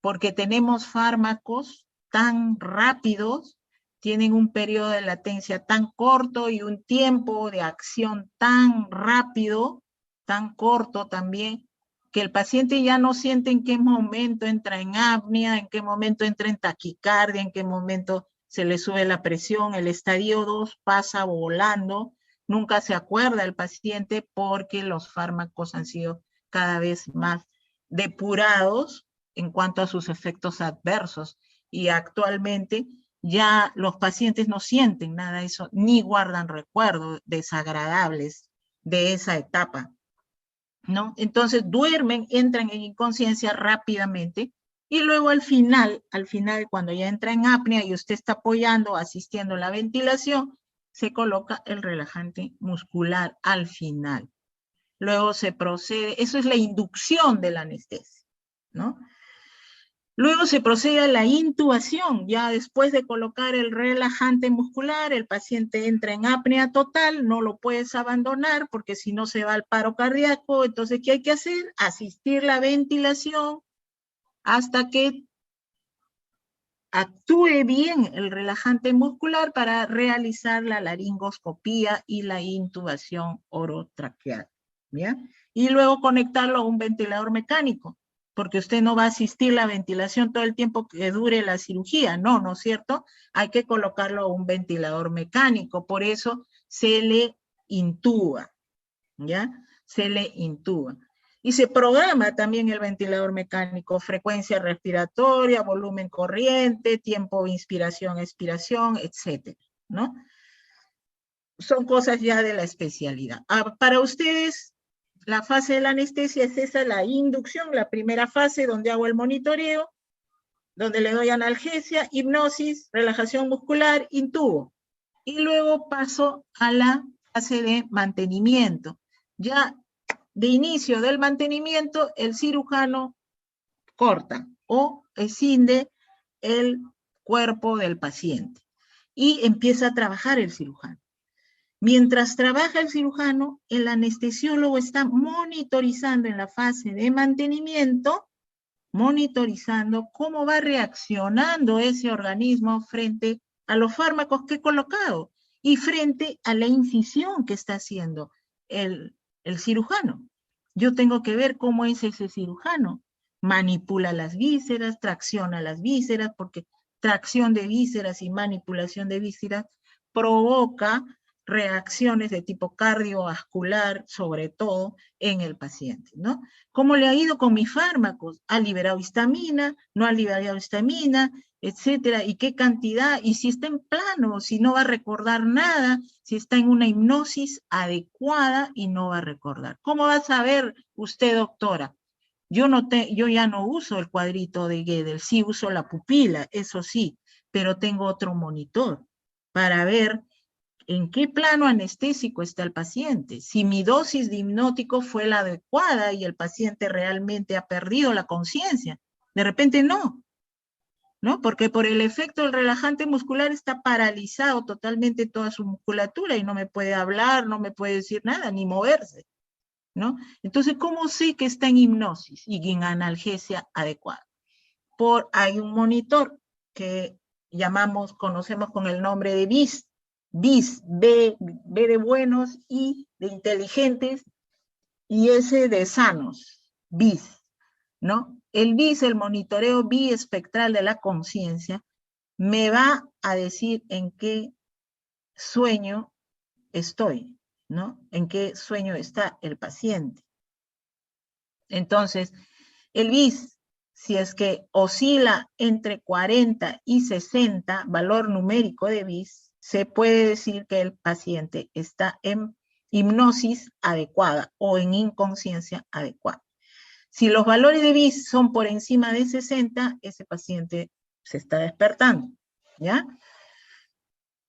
porque tenemos fármacos tan rápidos, tienen un periodo de latencia tan corto y un tiempo de acción tan rápido, tan corto también, que el paciente ya no siente en qué momento entra en apnea, en qué momento entra en taquicardia, en qué momento se le sube la presión, el estadio 2 pasa volando, nunca se acuerda el paciente porque los fármacos han sido cada vez más depurados en cuanto a sus efectos adversos. Y actualmente ya los pacientes no sienten nada de eso, ni guardan recuerdos desagradables de esa etapa, ¿no? Entonces duermen, entran en inconsciencia rápidamente y luego al final, cuando ya entra en apnea y usted está apoyando, asistiendo a la ventilación, se coloca el relajante muscular al final. Luego se procede, eso es la inducción de la anestesia, ¿no? Luego se procede a la intubación, ya después de colocar el relajante muscular, el paciente entra en apnea total, no lo puedes abandonar porque si no se va al paro cardíaco, entonces ¿qué hay que hacer? Asistir la ventilación hasta que actúe bien el relajante muscular para realizar la laringoscopía y la intubación orotraqueal, ¿ya? Y luego conectarlo a un ventilador mecánico, porque usted no va a asistir la ventilación todo el tiempo que dure la cirugía, no, ¿no es cierto? Hay que colocarlo a un ventilador mecánico, por eso se le intuba, ¿ya? Se le intuba. Y se programa también el ventilador mecánico, frecuencia respiratoria, volumen corriente, tiempo de inspiración, expiración, etcétera, ¿no? son cosas ya de la especialidad. Para ustedes, la fase de la anestesia es esa, la inducción, la primera fase donde hago el monitoreo, donde le doy analgesia, hipnosis, relajación muscular, intubo. Y luego paso a la fase de mantenimiento. Ya de inicio del mantenimiento, el cirujano corta o escinde el cuerpo del paciente y empieza a trabajar el cirujano. Mientras trabaja el cirujano, el anestesiólogo está monitorizando en la fase de mantenimiento, monitorizando cómo va reaccionando ese organismo frente a los fármacos que he colocado y frente a la incisión que está haciendo el cirujano. Yo tengo que ver cómo es ese cirujano. Manipula las vísceras, tracciona las vísceras, porque tracción de vísceras y manipulación de vísceras provoca reacciones de tipo cardiovascular, sobre todo en el paciente, ¿no? ¿Cómo le ha ido con mis fármacos? ¿Ha liberado histamina? ¿No ha liberado histamina? Etcétera. ¿Y qué cantidad? Y si está en plano, si no va a recordar nada, si está en una hipnosis adecuada y no va a recordar. ¿Cómo va a saber usted, doctora? Yo ya no uso el cuadrito de Gödel, sí uso la pupila, eso sí, pero tengo otro monitor para ver en qué plano anestésico está el paciente, si mi dosis de hipnótico fue la adecuada y el paciente realmente ha perdido la conciencia. De repente no, ¿no? Porque por el efecto del relajante muscular está paralizado totalmente toda su musculatura y no me puede hablar, no me puede decir nada, ni moverse, ¿no? Entonces, ¿cómo sé que está en hipnosis y en analgesia adecuada? Hay un monitor que conocemos con el nombre de BIS, B de buenos, I de inteligentes, y S de sanos, BIS, ¿no? El BIS, el monitoreo biespectral de la conciencia, me va a decir en qué sueño estoy, ¿no? En qué sueño está el paciente. Entonces, el BIS, si es que oscila entre 40 y 60, valor numérico de BIS, se puede decir que el paciente está en hipnosis adecuada o en inconsciencia adecuada. Si los valores de BIS son por encima de 60, ese paciente se está despertando, ¿ya?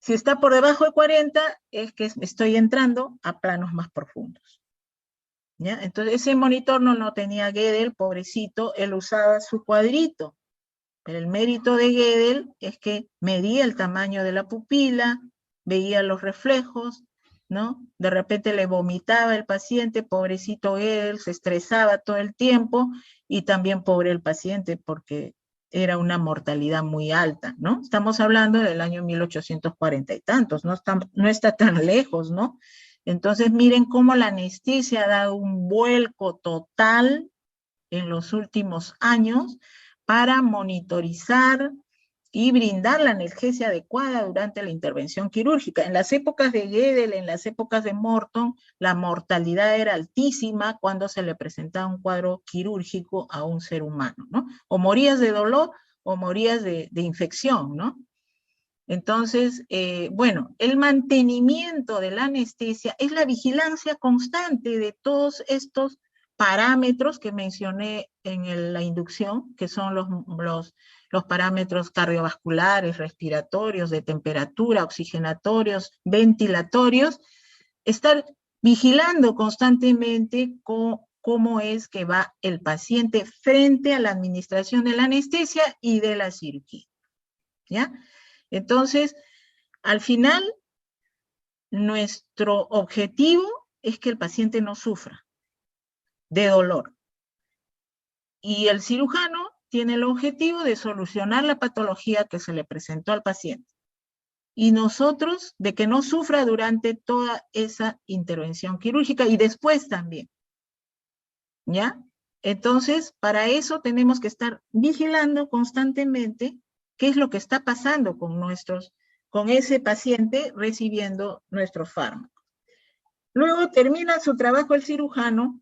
Si está por debajo de 40, es que estoy entrando a planos más profundos. ¿Ya? Entonces ese monitor no tenía Gödel, pobrecito, él usaba su cuadrito, pero el mérito de Gödel es que medía el tamaño de la pupila, veía los reflejos, ¿no? De repente le vomitaba el paciente, pobrecito Gödel, se estresaba todo el tiempo, y también pobre el paciente porque era una mortalidad muy alta, ¿no? Estamos hablando del año 1840 y tantos, no está tan lejos, ¿no? Entonces miren cómo la anestesia ha dado un vuelco total en los últimos años para monitorizar y brindar la analgesia adecuada durante la intervención quirúrgica. En las épocas de Gödel, en las épocas de Morton, la mortalidad era altísima cuando se le presentaba un cuadro quirúrgico a un ser humano, ¿no? O morías de dolor o morías de infección, ¿no? Entonces, bueno, el mantenimiento de la anestesia es la vigilancia constante de todos estos parámetros que mencioné en la inducción, que son los parámetros cardiovasculares, respiratorios, de temperatura, oxigenatorios, ventilatorios, estar vigilando constantemente cómo es que va el paciente frente a la administración de la anestesia y de la cirugía, ¿ya? Entonces, al final, nuestro objetivo es que el paciente no sufra de dolor. Y el cirujano tiene el objetivo de solucionar la patología que se le presentó al paciente. Y nosotros, de que no sufra durante toda esa intervención quirúrgica y después también. ¿Ya? Entonces, para eso tenemos que estar vigilando constantemente qué es lo que está pasando con ese paciente recibiendo nuestros fármacos. Luego termina su trabajo el cirujano,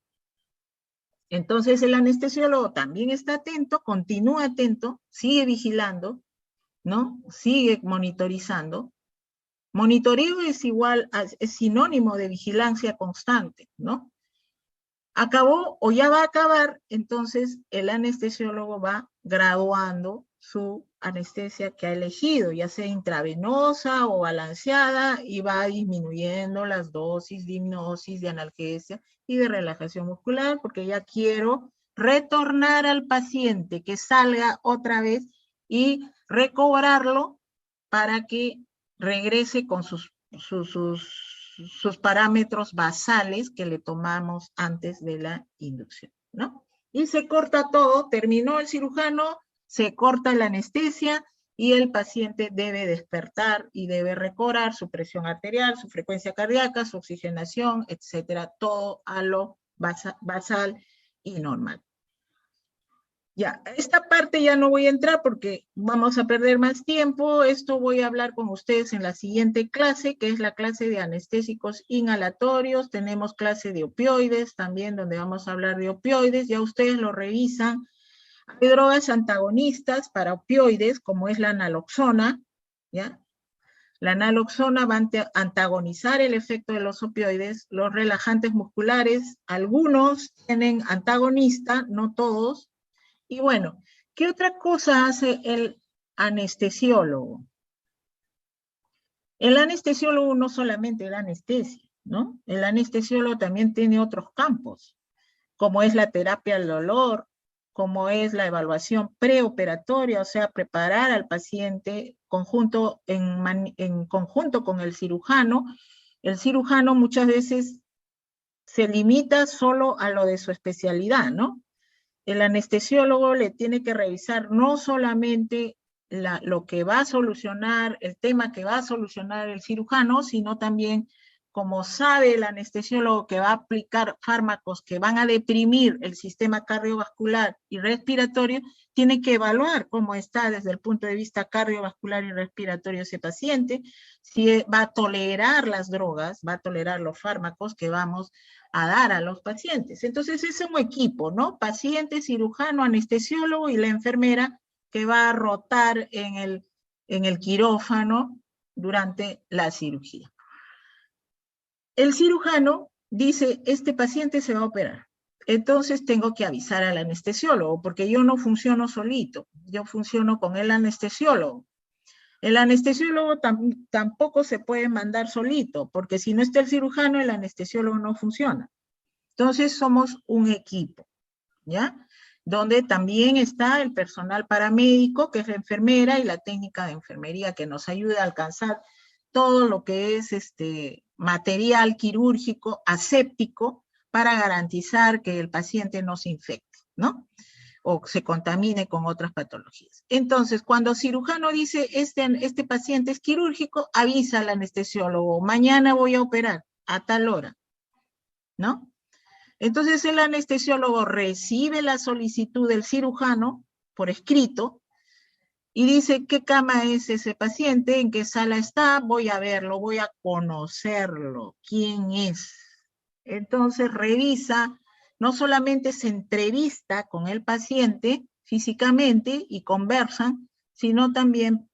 entonces el anestesiólogo también está atento, continúa atento, sigue vigilando, ¿no? Sigue monitorizando, Monitoreo es igual, es sinónimo de vigilancia constante, ¿no? Acabó o ya va a acabar, entonces el anestesiólogo va graduando su anestesia que ha elegido, ya sea intravenosa o balanceada, y va disminuyendo las dosis de hipnosis, de analgesia y de relajación muscular, porque ya quiero retornar al paciente, que salga otra vez y recobrarlo para que regrese con sus parámetros basales que le tomamos antes de la inducción, ¿no? Y se corta todo, terminó el cirujano, se corta la anestesia y el paciente debe despertar y debe recobrar su presión arterial, su frecuencia cardíaca, su oxigenación, etcétera, todo a lo basal y normal. Ya, esta parte ya no voy a entrar porque vamos a perder más tiempo. Esto voy a hablar con ustedes en la siguiente clase, que es la clase de anestésicos inhalatorios. Tenemos clase de opioides también, donde vamos a hablar de opioides. Ya ustedes lo revisan. Hay drogas antagonistas para opioides, como es la naloxona, ¿ya? La naloxona va a antagonizar el efecto de los opioides. Los relajantes musculares, algunos tienen antagonista, no todos. Y bueno, ¿qué otra cosa hace el anestesiólogo? El anestesiólogo no solamente la anestesia, ¿no? El anestesiólogo también tiene otros campos, como es la terapia del dolor, como es la evaluación preoperatoria, o sea, preparar al paciente en conjunto con el cirujano. El cirujano muchas veces se limita solo a lo de su especialidad, ¿no? El anestesiólogo le tiene que revisar no solamente lo que va a solucionar, el tema que va a solucionar el cirujano, sino también, como sabe el anestesiólogo que va a aplicar fármacos que van a deprimir el sistema cardiovascular y respiratorio, tiene que evaluar cómo está desde el punto de vista cardiovascular y respiratorio ese paciente, si va a tolerar las drogas, va a tolerar los fármacos que vamos a dar a los pacientes. Entonces es un equipo, ¿no? Paciente, cirujano, anestesiólogo y la enfermera que va a rotar en el quirófano durante la cirugía. El cirujano dice, este paciente se va a operar. Entonces tengo que avisar al anestesiólogo, porque yo no funciono solito, yo funciono con el anestesiólogo. El anestesiólogo tampoco se puede mandar solito, porque si no está el cirujano, el anestesiólogo no funciona. Entonces somos un equipo, ¿ya? Donde también está el personal paramédico, que es la enfermera, y la técnica de enfermería que nos ayuda a alcanzar todo lo que es material quirúrgico aséptico para garantizar que el paciente no se infecte, ¿no? O se contamine con otras patologías. Entonces, cuando el cirujano dice, este paciente es quirúrgico, avisa al anestesiólogo, mañana voy a operar a tal hora, ¿no? Entonces el anestesiólogo recibe la solicitud del cirujano por escrito y dice qué cama es ese paciente, en qué sala está, voy a verlo, voy a conocerlo, quién es. Entonces revisa, no solamente se entrevista con el paciente físicamente y conversan, sino también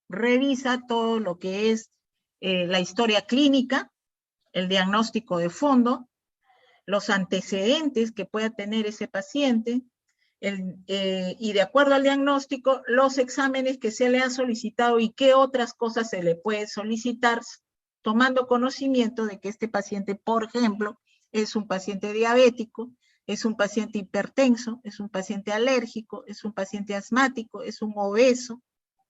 revisa todo lo que es la historia clínica, el diagnóstico de fondo, los antecedentes que pueda tener ese paciente, y de acuerdo al diagnóstico, los exámenes que se le ha solicitado y qué otras cosas se le puede solicitar, tomando conocimiento de que este paciente, por ejemplo, es un paciente diabético, es un paciente hipertenso, es un paciente alérgico, es un paciente asmático, es un obeso,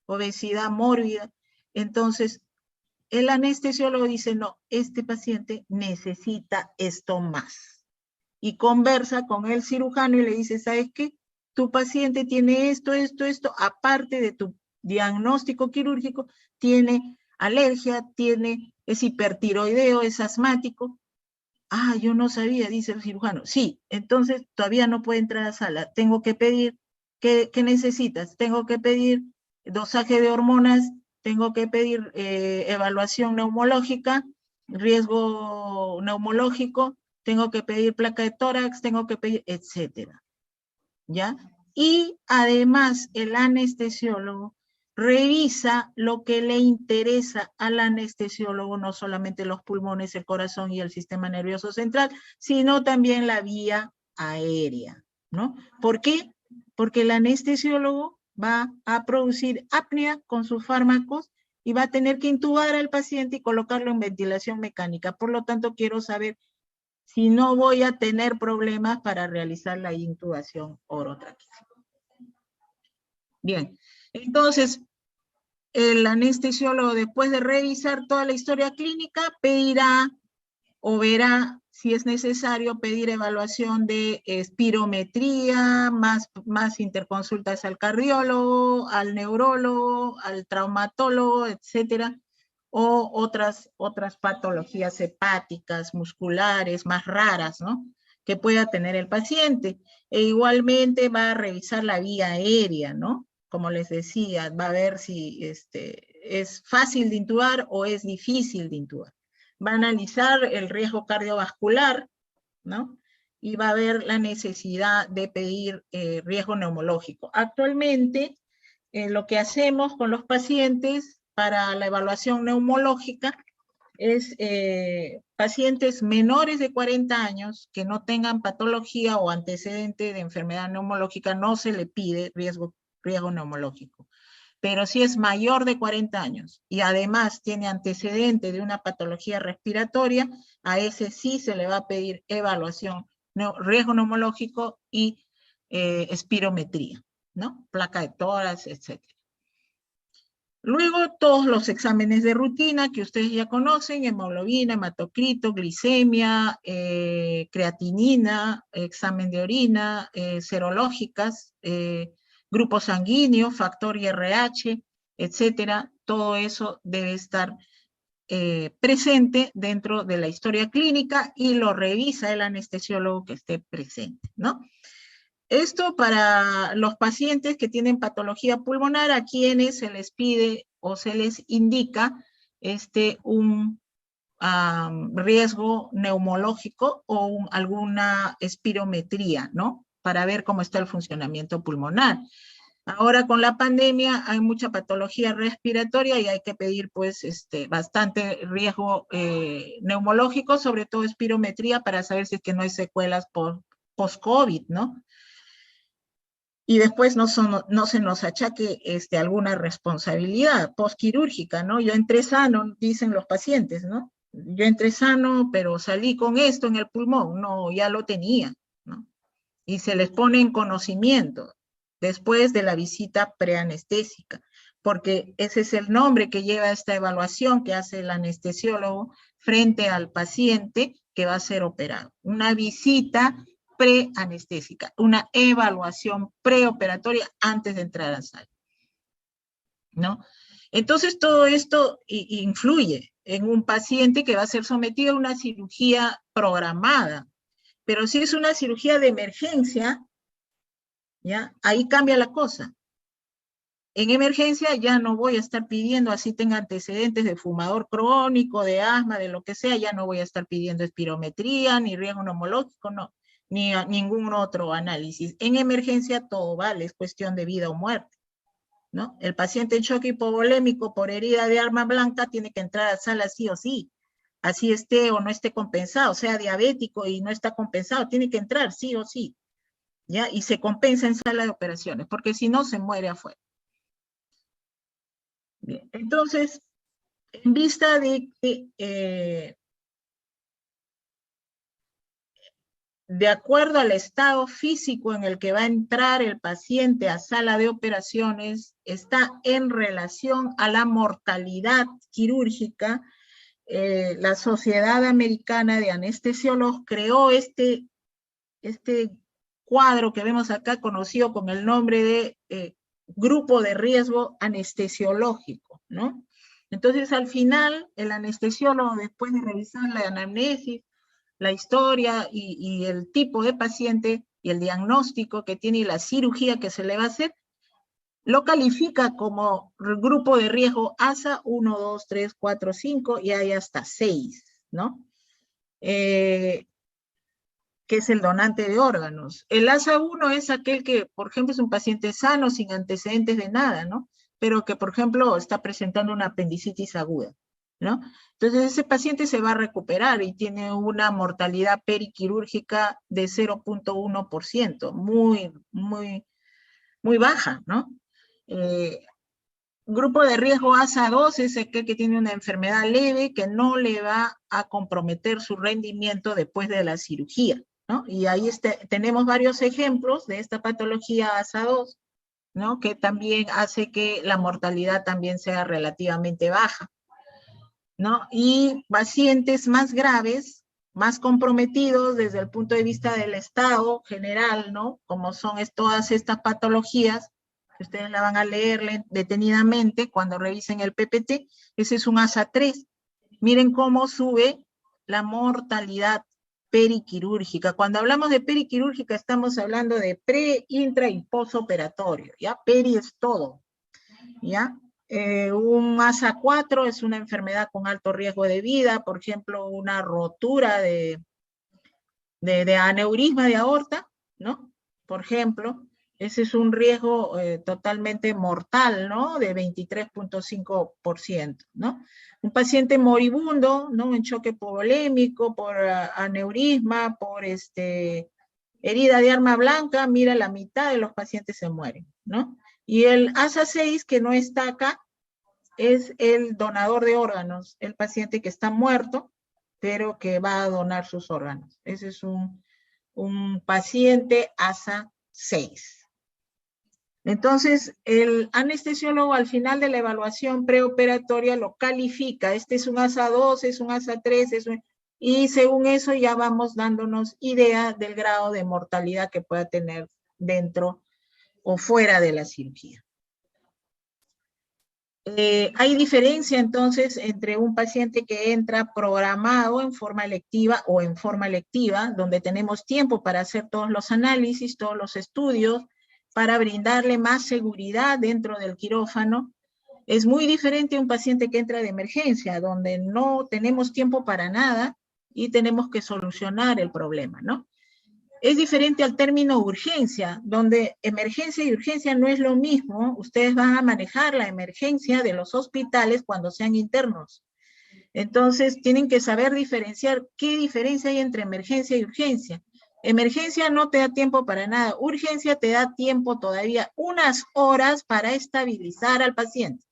obesidad mórbida. Entonces, el anestesiólogo dice, no, este paciente necesita esto más. Y conversa con el cirujano y le dice, ¿sabes qué? Tu paciente tiene esto, aparte de tu diagnóstico quirúrgico, tiene alergia, es hipertiroideo, es asmático. Ah, yo no sabía, dice el cirujano. Sí, entonces todavía no puede entrar a la sala. Tengo que pedir, ¿qué necesitas? Tengo que pedir dosaje de hormonas, tengo que pedir evaluación neumológica, riesgo neumológico, tengo que pedir placa de tórax, tengo que pedir, etcétera, ¿ya? Y además el anestesiólogo revisa lo que le interesa al anestesiólogo, no solamente los pulmones, el corazón y el sistema nervioso central, sino también la vía aérea, ¿no? ¿Por qué? Porque el anestesiólogo va a producir apnea con sus fármacos y va a tener que intubar al paciente y colocarlo en ventilación mecánica. Por lo tanto, quiero saber si no voy a tener problemas para realizar la intubación orotraqueal. Bien, entonces, el anestesiólogo, después de revisar toda la historia clínica, pedirá o verá si es necesario pedir evaluación de espirometría, más interconsultas al cardiólogo, al neurólogo, al traumatólogo, etcétera, o otras patologías hepáticas, musculares, más raras, ¿no?, que pueda tener el paciente. E igualmente va a revisar la vía aérea, ¿no? Como les decía, va a ver si es fácil de intubar o es difícil de intubar. Va a analizar el riesgo cardiovascular, ¿no? Y va a ver la necesidad de pedir riesgo neumológico. Actualmente, lo que hacemos con los pacientes para la evaluación neumológica es pacientes menores de 40 años que no tengan patología o antecedente de enfermedad neumológica, no se le pide riesgo neumológico. Pero si es mayor de 40 años y además tiene antecedente de una patología respiratoria, a ese sí se le va a pedir evaluación, riesgo neumológico y espirometría, ¿no? Placa de tórax, etc. Luego, todos los exámenes de rutina que ustedes ya conocen, hemoglobina, hematocrito, glicemia, creatinina, examen de orina, serológicas, grupo sanguíneo, factor IRH, etcétera, todo eso debe estar presente dentro de la historia clínica y lo revisa el anestesiólogo que esté presente, ¿no? Esto para los pacientes que tienen patología pulmonar, a quienes se les pide o se les indica un riesgo neumológico o alguna espirometría, ¿no? Para ver cómo está el funcionamiento pulmonar. Ahora con la pandemia hay mucha patología respiratoria y hay que pedir pues bastante riesgo neumológico, sobre todo espirometría, para saber si es que no hay secuelas post-COVID, ¿no? Y después no se nos achaque alguna responsabilidad postquirúrgica, ¿no? Yo entré sano, dicen los pacientes, ¿no? Yo entré sano, pero salí con esto en el pulmón. No, ya lo tenía, ¿no? Y se les pone en conocimiento después de la visita preanestésica, porque ese es el nombre que lleva esta evaluación que hace el anestesiólogo frente al paciente que va a ser operado. Una visita preanestésica, una evaluación preoperatoria antes de entrar a sala, ¿no? Entonces todo esto influye en un paciente que va a ser sometido a una cirugía programada, pero si es una cirugía de emergencia, ¿ya? Ahí cambia la cosa. En emergencia ya no voy a estar pidiendo, así tenga antecedentes de fumador crónico, de asma, de lo que sea, ya no voy a estar pidiendo espirometría, ni riesgo neumológico, no, ni ningún otro análisis. En emergencia todo vale, es cuestión de vida o muerte, ¿no? El paciente en shock hipovolémico por herida de arma blanca tiene que entrar a sala sí o sí, así esté o no esté compensado, sea diabético y no está compensado, tiene que entrar sí o sí, ¿ya? Y se compensa en sala de operaciones, porque si no se muere afuera. Bien, entonces, en vista de que, de acuerdo al estado físico en el que va a entrar el paciente a sala de operaciones, está en relación a la mortalidad quirúrgica, la Sociedad Americana de Anestesiólogos creó este cuadro que vemos acá, conocido con el nombre de grupo de riesgo anestesiológico, ¿no? Entonces, al final, el anestesiólogo, después de revisar la anamnesis, la historia y el tipo de paciente y el diagnóstico que tiene y la cirugía que se le va a hacer, lo califica como grupo de riesgo ASA 1, 2, 3, 4, 5 y hay hasta 6, ¿no? Que es el donante de órganos. El ASA 1 es aquel que, por ejemplo, es un paciente sano, sin antecedentes de nada, ¿no? pero que, por ejemplo, está presentando una apendicitis aguda, ¿no? Entonces ese paciente se va a recuperar y tiene una mortalidad periquirúrgica de 0.1%, muy baja, ¿no? Grupo de riesgo ASA2 es aquel que tiene una enfermedad leve que no le va a comprometer su rendimiento después de la cirugía, ¿no? Y ahí tenemos varios ejemplos de esta patología ASA2, ¿no? Que también hace que la mortalidad también sea relativamente baja, ¿no? Y pacientes más graves, más comprometidos desde el punto de vista del estado general, ¿no? Como son todas estas patologías, que ustedes la van a leer detenidamente cuando revisen el PPT, ese es un ASA3. Miren cómo sube la mortalidad periquirúrgica. Cuando hablamos de periquirúrgica estamos hablando de pre, intra y posoperatorio, ¿ya? Peri es todo, ¿ya? Un ASA4 es una enfermedad con alto riesgo de vida, por ejemplo, una rotura de aneurisma de aorta, ¿no? Por ejemplo, ese es un riesgo totalmente mortal, ¿no? De 23.5%, ¿no? Un paciente moribundo, ¿no? En choque polémico, por aneurisma, por herida de arma blanca, mira, la mitad de los pacientes se mueren, ¿no? Y el ASA6, que no está acá, es el donador de órganos, el paciente que está muerto, pero que va a donar sus órganos. Ese es un paciente ASA6. Entonces, el anestesiólogo al final de la evaluación preoperatoria lo califica. Este es un ASA2, es un ASA3, y según eso ya vamos dándonos idea del grado de mortalidad que pueda tener dentro o fuera de la cirugía. Hay diferencia entonces entre un paciente que entra programado en forma electiva o en forma lectiva, donde tenemos tiempo para hacer todos los análisis, todos los estudios, para brindarle más seguridad dentro del quirófano. Es muy diferente a un paciente que entra de emergencia, donde no tenemos tiempo para nada y tenemos que solucionar el problema, ¿no? Es diferente al término urgencia, donde emergencia y urgencia no es lo mismo. Ustedes van a manejar la emergencia de los hospitales cuando sean internos. Entonces, tienen que saber diferenciar qué diferencia hay entre emergencia y urgencia. Emergencia no te da tiempo para nada. Urgencia te da tiempo todavía, unas horas para estabilizar al paciente.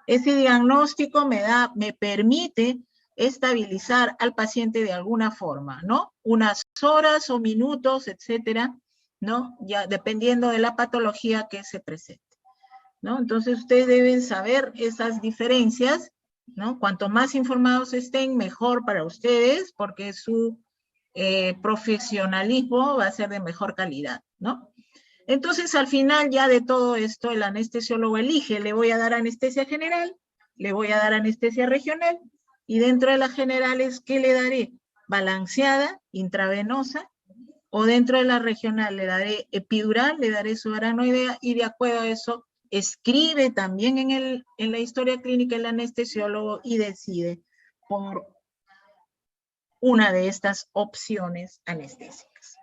Ese diagnóstico me permite estabilizar al paciente de alguna forma, ¿no? Unas horas o minutos, etcétera, ¿no? Ya dependiendo de la patología que se presente, ¿no? Entonces ustedes deben saber esas diferencias, ¿no? Cuanto más informados estén, mejor para ustedes, porque su profesionalismo va a ser de mejor calidad, ¿no? Entonces, al final ya de todo esto, el anestesiólogo elige, le voy a dar anestesia general, le voy a dar anestesia regional, y dentro de las generales, ¿qué le daré? Balanceada, intravenosa, o dentro de la regional le daré epidural, le daré subaranoidea, y de acuerdo a eso, escribe también en la historia clínica el anestesiólogo y decide por una de estas opciones anestésicas.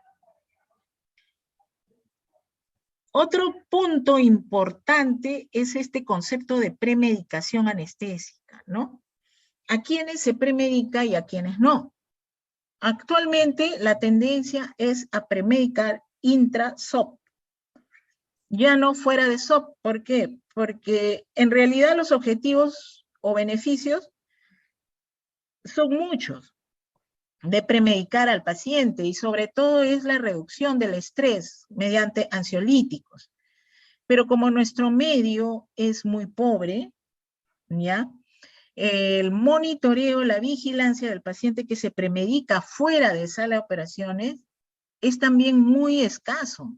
Otro punto importante es este concepto de premedicación anestésica, ¿no? ¿A quiénes se premedica y a quiénes no? Actualmente la tendencia es a premedicar intra-SOP, ya no fuera de SOP. ¿Por qué? Porque en realidad los objetivos o beneficios son muchos de premedicar al paciente, y sobre todo es la reducción del estrés mediante ansiolíticos. Pero como nuestro medio es muy pobre, ¿ya? El monitoreo, la vigilancia del paciente que se premedica fuera de sala de operaciones es también muy escaso.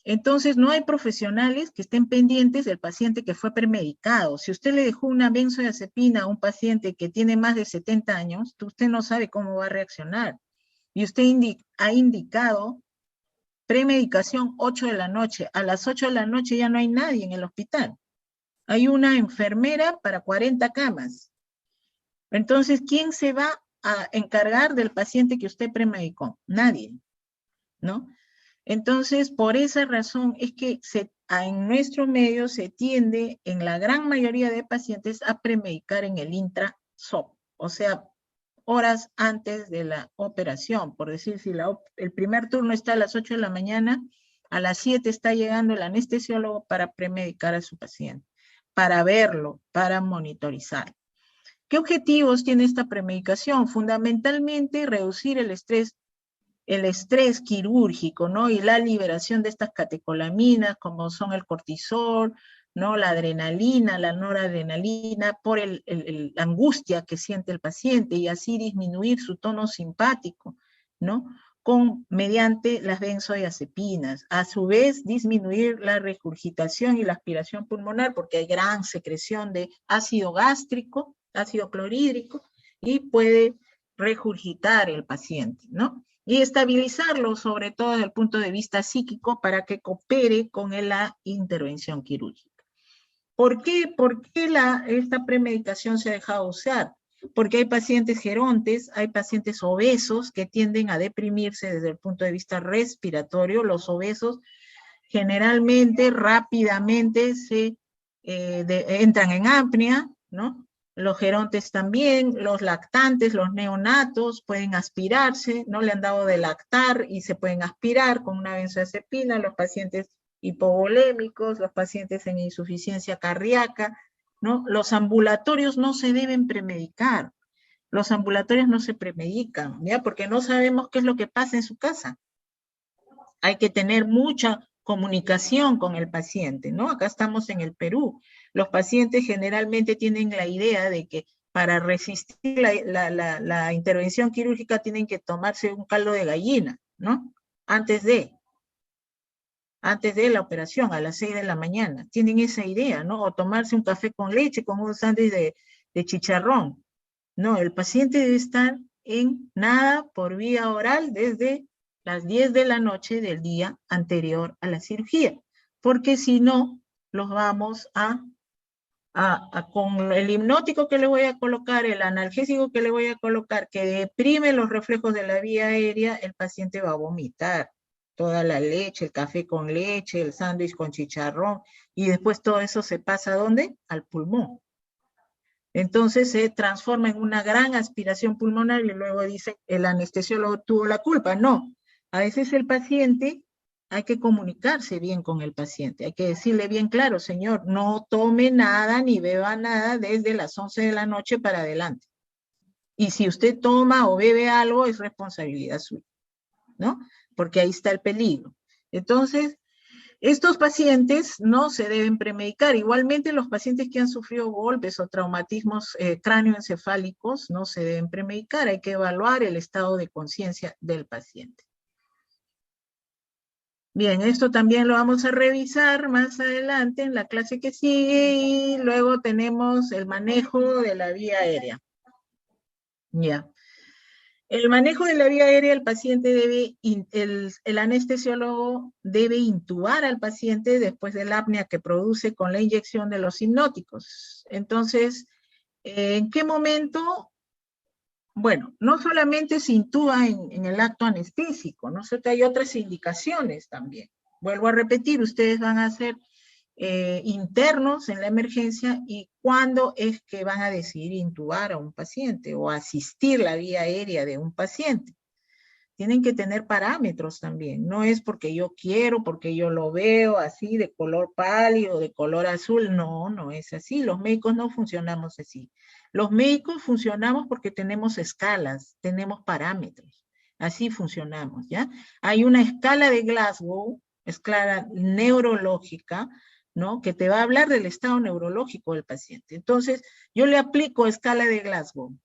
Entonces no hay profesionales que estén pendientes del paciente que fue premedicado. Si usted le dejó una benzodiazepina a un paciente que tiene más de 70 años, usted no sabe cómo va a reaccionar. Y usted ha indicado premedicación 8 de la noche. A las 8 de la noche ya no hay nadie en el hospital. Hay una enfermera para 40 camas. Entonces, ¿quién se va a encargar del paciente que usted premedicó? Nadie, ¿no? Entonces, por esa razón es que se en nuestro medio se tiende, en la gran mayoría de pacientes, a premedicar en el intra-SOP, o sea, horas antes de la operación. Por decir, si el primer turno está a las 8 de la mañana, a las 7 está llegando el anestesiólogo para premedicar a su paciente, para verlo, para monitorizar. ¿Qué objetivos tiene esta premedicación? Fundamentalmente, reducir el estrés quirúrgico, ¿no? Y la liberación de estas catecolaminas, como son el cortisol, ¿no? La adrenalina, la noradrenalina, por la angustia que siente el paciente, y así disminuir su tono simpático, ¿no? Mediante las benzodiazepinas. A su vez, disminuir la regurgitación y la aspiración pulmonar, porque hay gran secreción de ácido gástrico, ácido clorhídrico, y puede regurgitar el paciente, ¿no? Y estabilizarlo, sobre todo desde el punto de vista psíquico, para que coopere con la intervención quirúrgica. ¿Por qué? ¿Por qué esta premedicación se ha dejado usar? Porque hay pacientes gerontes, hay pacientes obesos que tienden a deprimirse desde el punto de vista respiratorio. Los obesos generalmente, rápidamente, entran en apnea, ¿no? Los gerontes también, los lactantes, los neonatos pueden aspirarse, no le han dado de lactar y se pueden aspirar con una benzodiazepina. Los pacientes hipovolémicos, los pacientes en insuficiencia cardíaca, ¿no? Los ambulatorios no se deben premedicar. Los ambulatorios no se premedican, ¿ya? Porque no sabemos qué es lo que pasa en su casa. Hay que tener mucha comunicación con el paciente, ¿no? Acá estamos en el Perú. Los pacientes generalmente tienen la idea de que para resistir la intervención quirúrgica tienen que tomarse un caldo de gallina, ¿no? Antes de la operación, a las 6 de la mañana. Tienen esa idea, ¿no? O tomarse un café con leche, con un sándwich de chicharrón. No, el paciente debe estar en nada por vía oral desde las 10 de la noche del día anterior a la cirugía, porque si no, los vamos con el hipnótico que le voy a colocar, el analgésico que le voy a colocar, que deprime los reflejos de la vía aérea, el paciente va a vomitar toda la leche, el café con leche, el sándwich con chicharrón, y después todo eso se pasa ¿a dónde? Al pulmón. Entonces se transforma en una gran aspiración pulmonar y luego dice, el anestesiólogo tuvo la culpa. No, a veces el paciente, hay que comunicarse bien con el paciente, hay que decirle bien claro, señor, no tome nada ni beba nada desde las 11 de la noche para adelante. Y si usted toma o bebe algo, es responsabilidad suya, ¿no? Porque ahí está el peligro. Entonces, estos pacientes no se deben premedicar. Igualmente, los pacientes que han sufrido golpes o traumatismos cráneoencefálicos no se deben premedicar. Hay que evaluar el estado de conciencia del paciente. Bien, esto también lo vamos a revisar más adelante en la clase que sigue, y luego tenemos el manejo de la vía aérea. Ya. El manejo de la vía aérea, el paciente el anestesiólogo debe intubar al paciente después de la apnea que produce con la inyección de los hipnóticos. Entonces, ¿en qué momento? Bueno, no solamente se intuba en el acto anestésico, ¿no? Hay otras indicaciones también. Vuelvo a repetir, ustedes van a ser internos en la emergencia, y cuándo es que van a decidir intubar a un paciente o asistir la vía aérea de un paciente. Tienen que tener parámetros también. No es porque yo quiero, porque yo lo veo así de color pálido, de color azul. No, no es así. Los médicos no funcionamos así. Los médicos funcionamos porque tenemos escalas, tenemos parámetros. Así funcionamos, ¿ya? Hay una escala de Glasgow, escala neurológica, ¿no? Que te va a hablar del estado neurológico del paciente. Entonces, yo le aplico escala de Glasgow,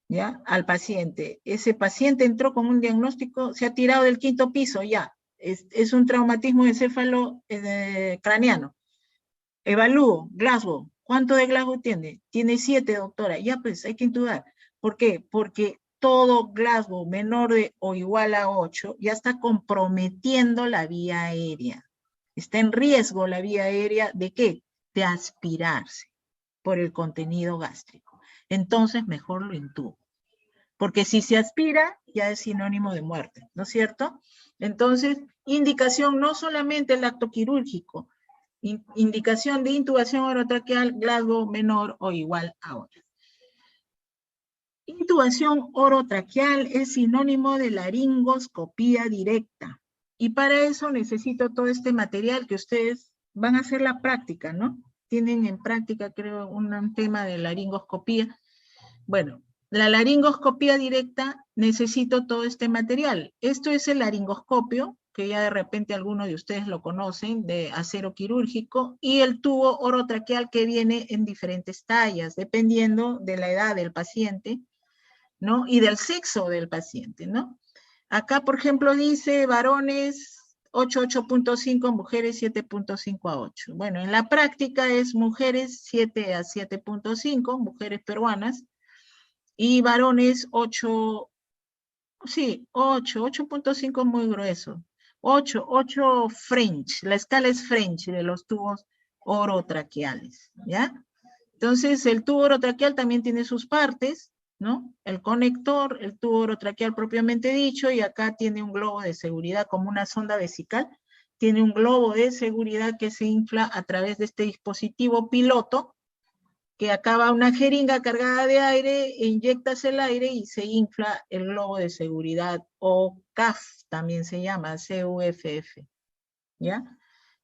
¿ya? Al paciente. Ese paciente entró con un diagnóstico, se ha tirado del 5º piso, ya. Es un traumatismo encéfalo craneano. Evalúo, Glasgow. ¿Cuánto de Glasgow tiene? Tiene 7, doctora. Ya, pues, hay que intubar. ¿Por qué? Porque todo Glasgow menor de o igual a 8 ya está comprometiendo la vía aérea. Está en riesgo la vía aérea ¿de qué? De aspirarse por el contenido gástrico. Entonces, mejor lo intubo. Porque si se aspira, ya es sinónimo de muerte, ¿no es cierto? Entonces, indicación no solamente el acto quirúrgico, Indicación de intubación orotraqueal, Glasgow menor o igual a 8. Intubación orotraqueal es sinónimo de laringoscopía directa. Y para eso necesito todo este material que ustedes van a hacer la práctica, ¿no? Tienen en práctica, creo, un tema de laringoscopía. Bueno, la laringoscopía directa, necesito todo este material. Esto es el laringoscopio, que ya de repente algunos de ustedes lo conocen, de acero quirúrgico, y el tubo orotraqueal que viene en diferentes tallas, dependiendo de la edad del paciente, ¿no? Y del sexo del paciente, ¿no? Acá, por ejemplo, dice varones 8.5, mujeres 7.5 a 8. Bueno, en la práctica es mujeres 7 a 7.5, mujeres peruanas, y varones 8, sí, 8.5 muy grueso. 8 French, la escala es French de los tubos orotraqueales, ¿ya? Entonces, el tubo orotraqueal también tiene sus partes, ¿no? El conector, el tubo orotraqueal propiamente dicho, y acá tiene un globo de seguridad como una sonda vesical, tiene un globo de seguridad que se infla a través de este dispositivo piloto, que acaba una jeringa cargada de aire, e inyectas el aire y se infla el globo de seguridad, o CAF también se llama, CUFF, ¿ya?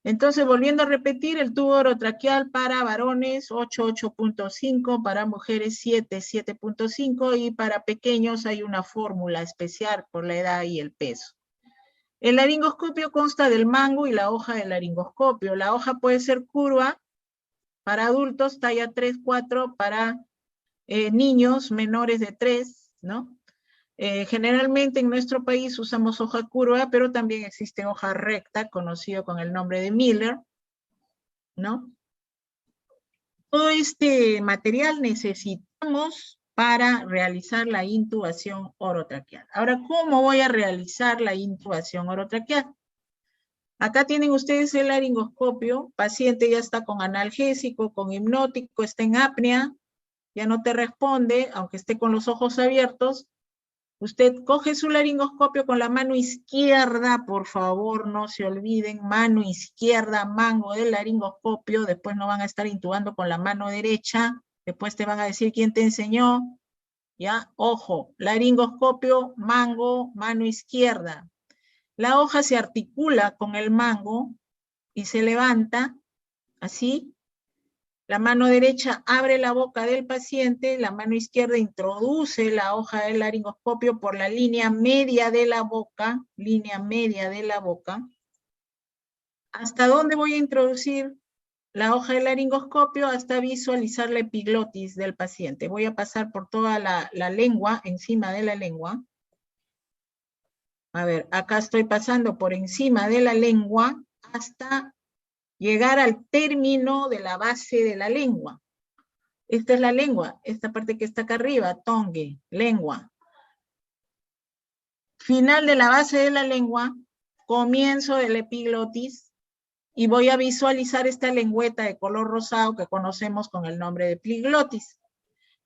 Entonces, volviendo a repetir, el tubo orotraqueal para varones 8.5, para mujeres 7.5, y para pequeños hay una fórmula especial por la edad y el peso. El laringoscopio consta del mango y la hoja del laringoscopio. La hoja puede ser curva para adultos, talla 3-4, para niños menores de 3, ¿no? Generalmente en nuestro país usamos hoja curva, pero también existe hoja recta, conocido con el nombre de Miller, ¿no? Todo este material necesitamos para realizar la intubación orotraqueal. Ahora, ¿cómo voy a realizar la intubación orotraqueal? Acá tienen ustedes el laringoscopio, paciente ya está con analgésico, con hipnótico, está en apnea, ya no te responde, aunque esté con los ojos abiertos. Usted coge su laringoscopio con la mano izquierda, por favor, no se olviden, mano izquierda, mango del laringoscopio, después no van a estar intubando con la mano derecha, después te van a decir quién te enseñó, ¿ya? Ojo, laringoscopio, mango, mano izquierda. La hoja se articula con el mango y se levanta, así. La mano derecha abre la boca del paciente, la mano izquierda introduce la hoja del laringoscopio por la línea media de la boca, ¿Hasta dónde voy a introducir la hoja del laringoscopio? Hasta visualizar la epiglotis del paciente. Voy a pasar por toda la lengua, encima de la lengua. A ver, acá estoy pasando por encima de la lengua hasta llegar al término de la base de la lengua. Esta es la lengua, esta parte que está acá arriba, tongue, lengua. Final de la base de la lengua, comienzo del epiglotis, y voy a visualizar esta lengüeta de color rosado que conocemos con el nombre de epiglotis.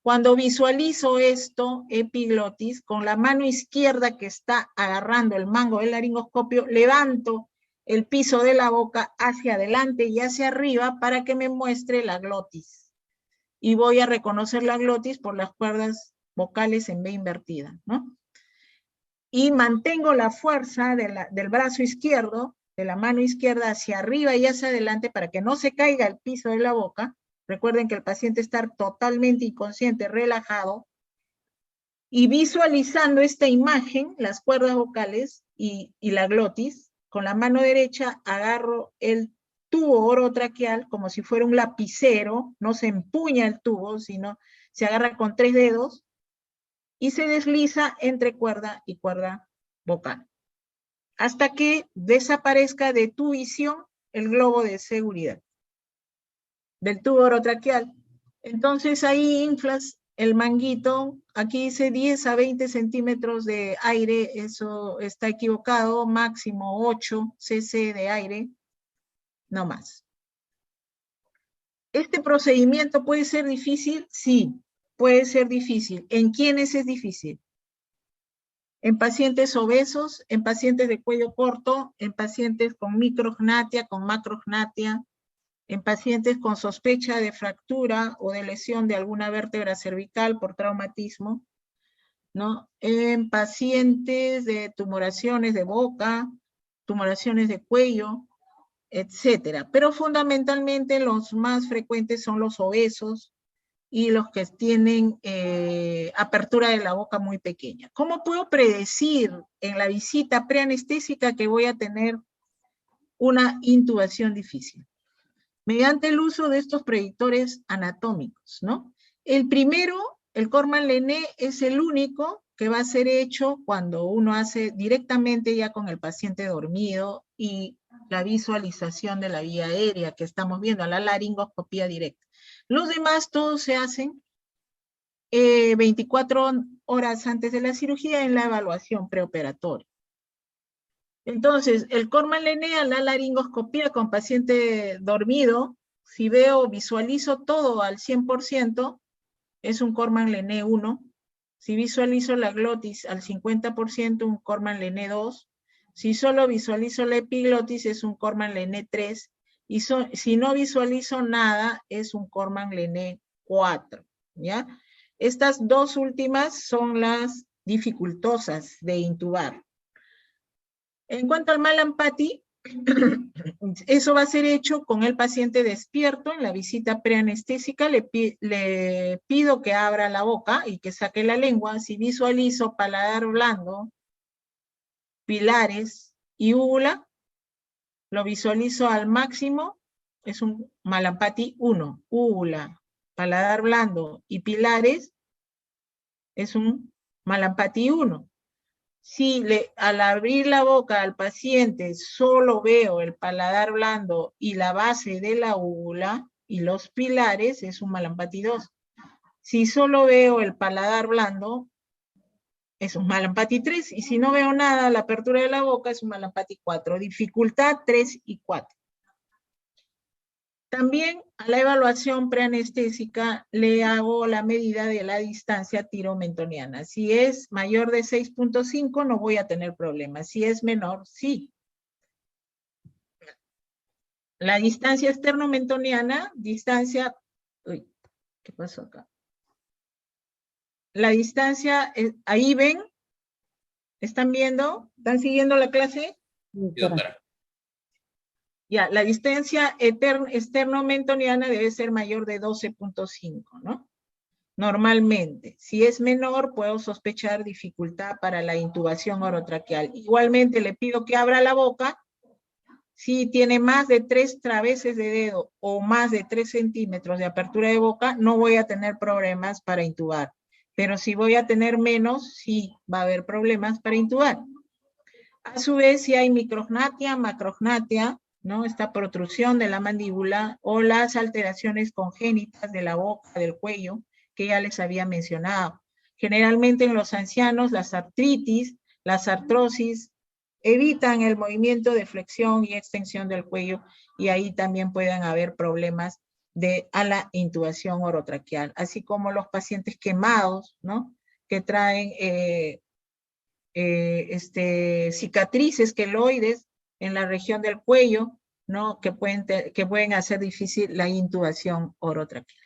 Cuando visualizo esto, epiglotis, con la mano izquierda que está agarrando el mango del laringoscopio, levanto el piso de la boca hacia adelante y hacia arriba para que me muestre la glotis. Y voy a reconocer la glotis por las cuerdas vocales en B invertida, ¿no? Y mantengo la fuerza del brazo izquierdo, de la mano izquierda hacia arriba y hacia adelante para que no se caiga el piso de la boca. Recuerden que el paciente está totalmente inconsciente, relajado, y visualizando esta imagen, las cuerdas vocales y la glotis, con la mano derecha agarro el tubo orotraqueal como si fuera un lapicero, no se empuña el tubo, sino se agarra con 3 dedos y se desliza entre cuerda y cuerda vocal, hasta que desaparezca de tu visión el globo de seguridad del tubo orotraqueal. Entonces ahí inflas el manguito, aquí dice 10 a 20 centímetros de aire, eso está equivocado, máximo 8 cc de aire, no más. ¿Este procedimiento puede ser difícil? Sí, puede ser difícil. ¿En quiénes es difícil? En pacientes obesos, en pacientes de cuello corto, en pacientes con micrognatia, con macrognatia, en pacientes con sospecha de fractura o de lesión de alguna vértebra cervical por traumatismo, ¿no? En pacientes de tumoraciones de boca, tumoraciones de cuello, etcétera. Pero fundamentalmente los más frecuentes son los obesos y los que tienen apertura de la boca muy pequeña. ¿Cómo puedo predecir en la visita preanestésica que voy a tener una intubación difícil? Mediante el uso de estos predictores anatómicos, ¿no? El primero, el Corman-Lenné, es el único que va a ser hecho cuando uno hace directamente ya con el paciente dormido y la visualización de la vía aérea que estamos viendo, la laringoscopía directa. Los demás todos se hacen 24 horas antes de la cirugía en la evaluación preoperatoria. Entonces, el Corman-Lenné a la laringoscopía con paciente dormido, si veo, visualizo todo al 100%, es un Corman-Lenné 1. Si visualizo la glotis al 50%, un Corman-Lenné 2. Si solo visualizo la epiglotis, es un Corman-Lenné 3. Y si no visualizo nada, es un Corman-Lenné 4, ¿ya? Estas dos últimas son las dificultosas de intubar. En cuanto al Mallampati, eso va a ser hecho con el paciente despierto en la visita preanestésica. Le pido que abra la boca y que saque la lengua. Si visualizo paladar blando, pilares y úvula, lo visualizo al máximo, es un Mallampati 1. Úvula, paladar blando y pilares es un Mallampati 1. Si al abrir la boca al paciente solo veo el paladar blando y la base de la úvula y los pilares, es un Mallampati 2. Si solo veo el paladar blando, es un Mallampati 3. Y si no veo nada, la apertura de la boca es un Mallampati 4. Dificultad 3 y 4. También a la evaluación preanestésica le hago la medida de la distancia tiromentoniana. Si es mayor de 6.5 no voy a tener problemas. Si es menor, sí. La distancia externomentoniana, distancia... Uy, ¿qué pasó acá? La distancia, ahí ven, ¿están viendo? ¿Están siguiendo la clase? Sí, doctora. Ya, la distancia externomentoniana debe ser mayor de 12.5, ¿no? Normalmente. Si es menor, puedo sospechar dificultad para la intubación orotraqueal. Igualmente, le pido que abra la boca. Si tiene más de 3 traveses de dedo o más de 3 centímetros de apertura de boca, no voy a tener problemas para intubar. Pero si voy a tener menos, sí va a haber problemas para intubar. A su vez, si hay micrognatia, macrognatia, ¿no? Esta protrusión de la mandíbula o las alteraciones congénitas de la boca, del cuello, que ya les había mencionado. Generalmente en los ancianos, las artritis, las artrosis, evitan el movimiento de flexión y extensión del cuello y ahí también pueden haber problemas a la intubación orotraqueal, así como los pacientes quemados, ¿no? Que traen cicatrices queloides en la región del cuello, ¿no? Que pueden hacer difícil la intubación orotraqueal.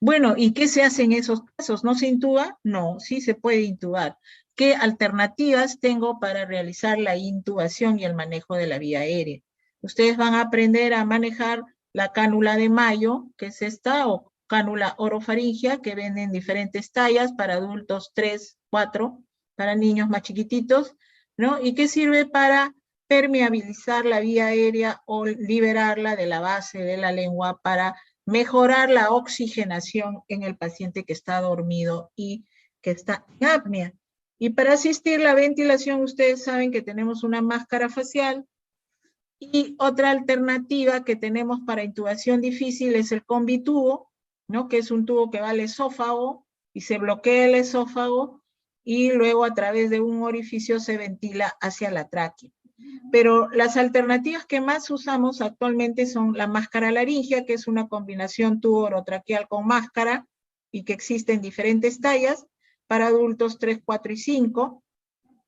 Bueno, ¿y qué se hace en esos casos? ¿No se intuba? No, sí se puede intubar. ¿Qué alternativas tengo para realizar la intubación y el manejo de la vía aérea? Ustedes van a aprender a manejar la cánula de Mayo, que es esta, o cánula orofaringia, que venden en diferentes tallas para adultos 3, 4, para niños más chiquititos, ¿no? Y que sirve para permeabilizar la vía aérea o liberarla de la base de la lengua para mejorar la oxigenación en el paciente que está dormido y que está en apnea. Y para asistir la ventilación, ustedes saben que tenemos una máscara facial y otra alternativa que tenemos para intubación difícil es el combitubo, ¿no? Que es un tubo que va al esófago y se bloquea el esófago y luego a través de un orificio se ventila hacia la tráquea. Pero las alternativas que más usamos actualmente son la máscara laringea, que es una combinación tubo orotraqueal con máscara y que existe en diferentes tallas para adultos 3, 4 y 5,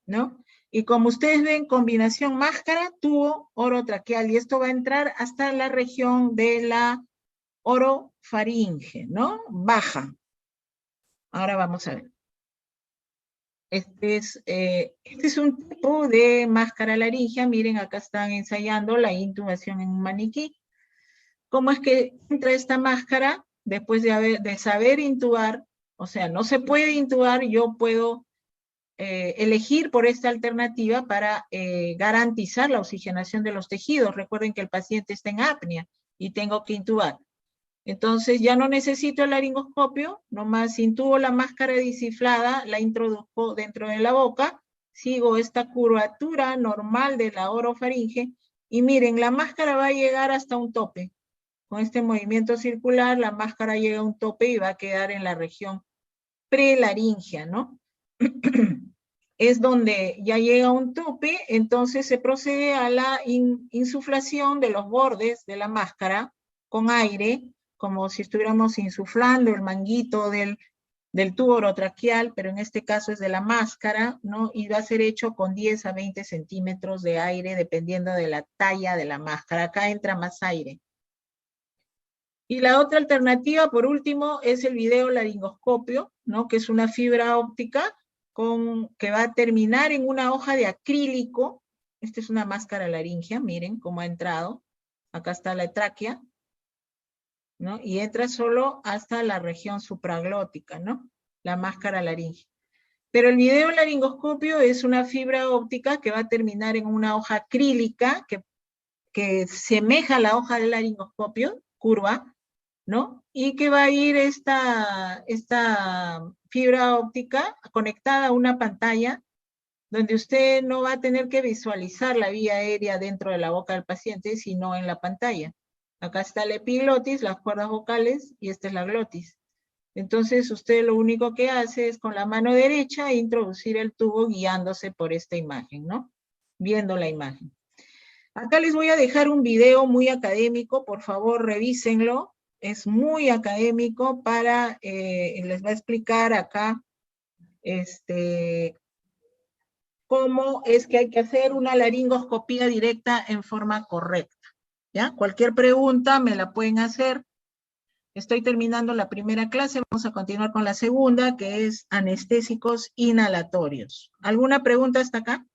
¿no? Y como ustedes ven, combinación máscara, tubo, orotraqueal, y esto va a entrar hasta la región de la orofaringe, ¿no? Baja. Ahora vamos a ver. Este es un tipo de máscara laringea. Miren, acá están ensayando la intubación en un maniquí. ¿Cómo es que entra esta máscara? Después de saber intubar, o sea, no se puede intubar, yo puedo elegir por esta alternativa para garantizar la oxigenación de los tejidos. Recuerden que el paciente está en apnea y tengo que intubar. Entonces ya no necesito el laringoscopio, nomás intubo la máscara desinflada, la introduzco dentro de la boca, sigo esta curvatura normal de la orofaringe y miren, la máscara va a llegar hasta un tope. Con este movimiento circular, la máscara llega a un tope y va a quedar en la región prelaringea, ¿no? Es donde ya llega a un tope, entonces se procede a la insuflación de los bordes de la máscara con aire, como si estuviéramos insuflando el manguito del tubo orotraqueal, pero en este caso es de la máscara, ¿no? Y va a ser hecho con 10 a 20 centímetros de aire, dependiendo de la talla de la máscara. Acá entra más aire. Y la otra alternativa, por último, es el videolaringoscopio, ¿no? Que es una fibra óptica que va a terminar en una hoja de acrílico. Esta es una máscara laringea, miren cómo ha entrado. Acá está la tráquea, ¿no? Y entra solo hasta la región supraglótica, ¿no? La máscara laringea. Pero el videolaringoscopio es una fibra óptica que va a terminar en una hoja acrílica que semeja a la hoja del laringoscopio, curva, ¿no? Y que va a ir esta fibra óptica conectada a una pantalla donde usted no va a tener que visualizar la vía aérea dentro de la boca del paciente, sino en la pantalla. Acá está la epiglotis, las cuerdas vocales, y esta es la glotis. Entonces usted lo único que hace es con la mano derecha introducir el tubo guiándose por esta imagen, ¿no? Viendo la imagen. Acá les voy a dejar un video muy académico, por favor revísenlo. Es muy académico les va a explicar acá cómo es que hay que hacer una laringoscopía directa en forma correcta. ¿Ya? Cualquier pregunta me la pueden hacer. Estoy terminando la primera clase, vamos a continuar con la segunda, que es anestésicos inhalatorios. ¿Alguna pregunta hasta acá?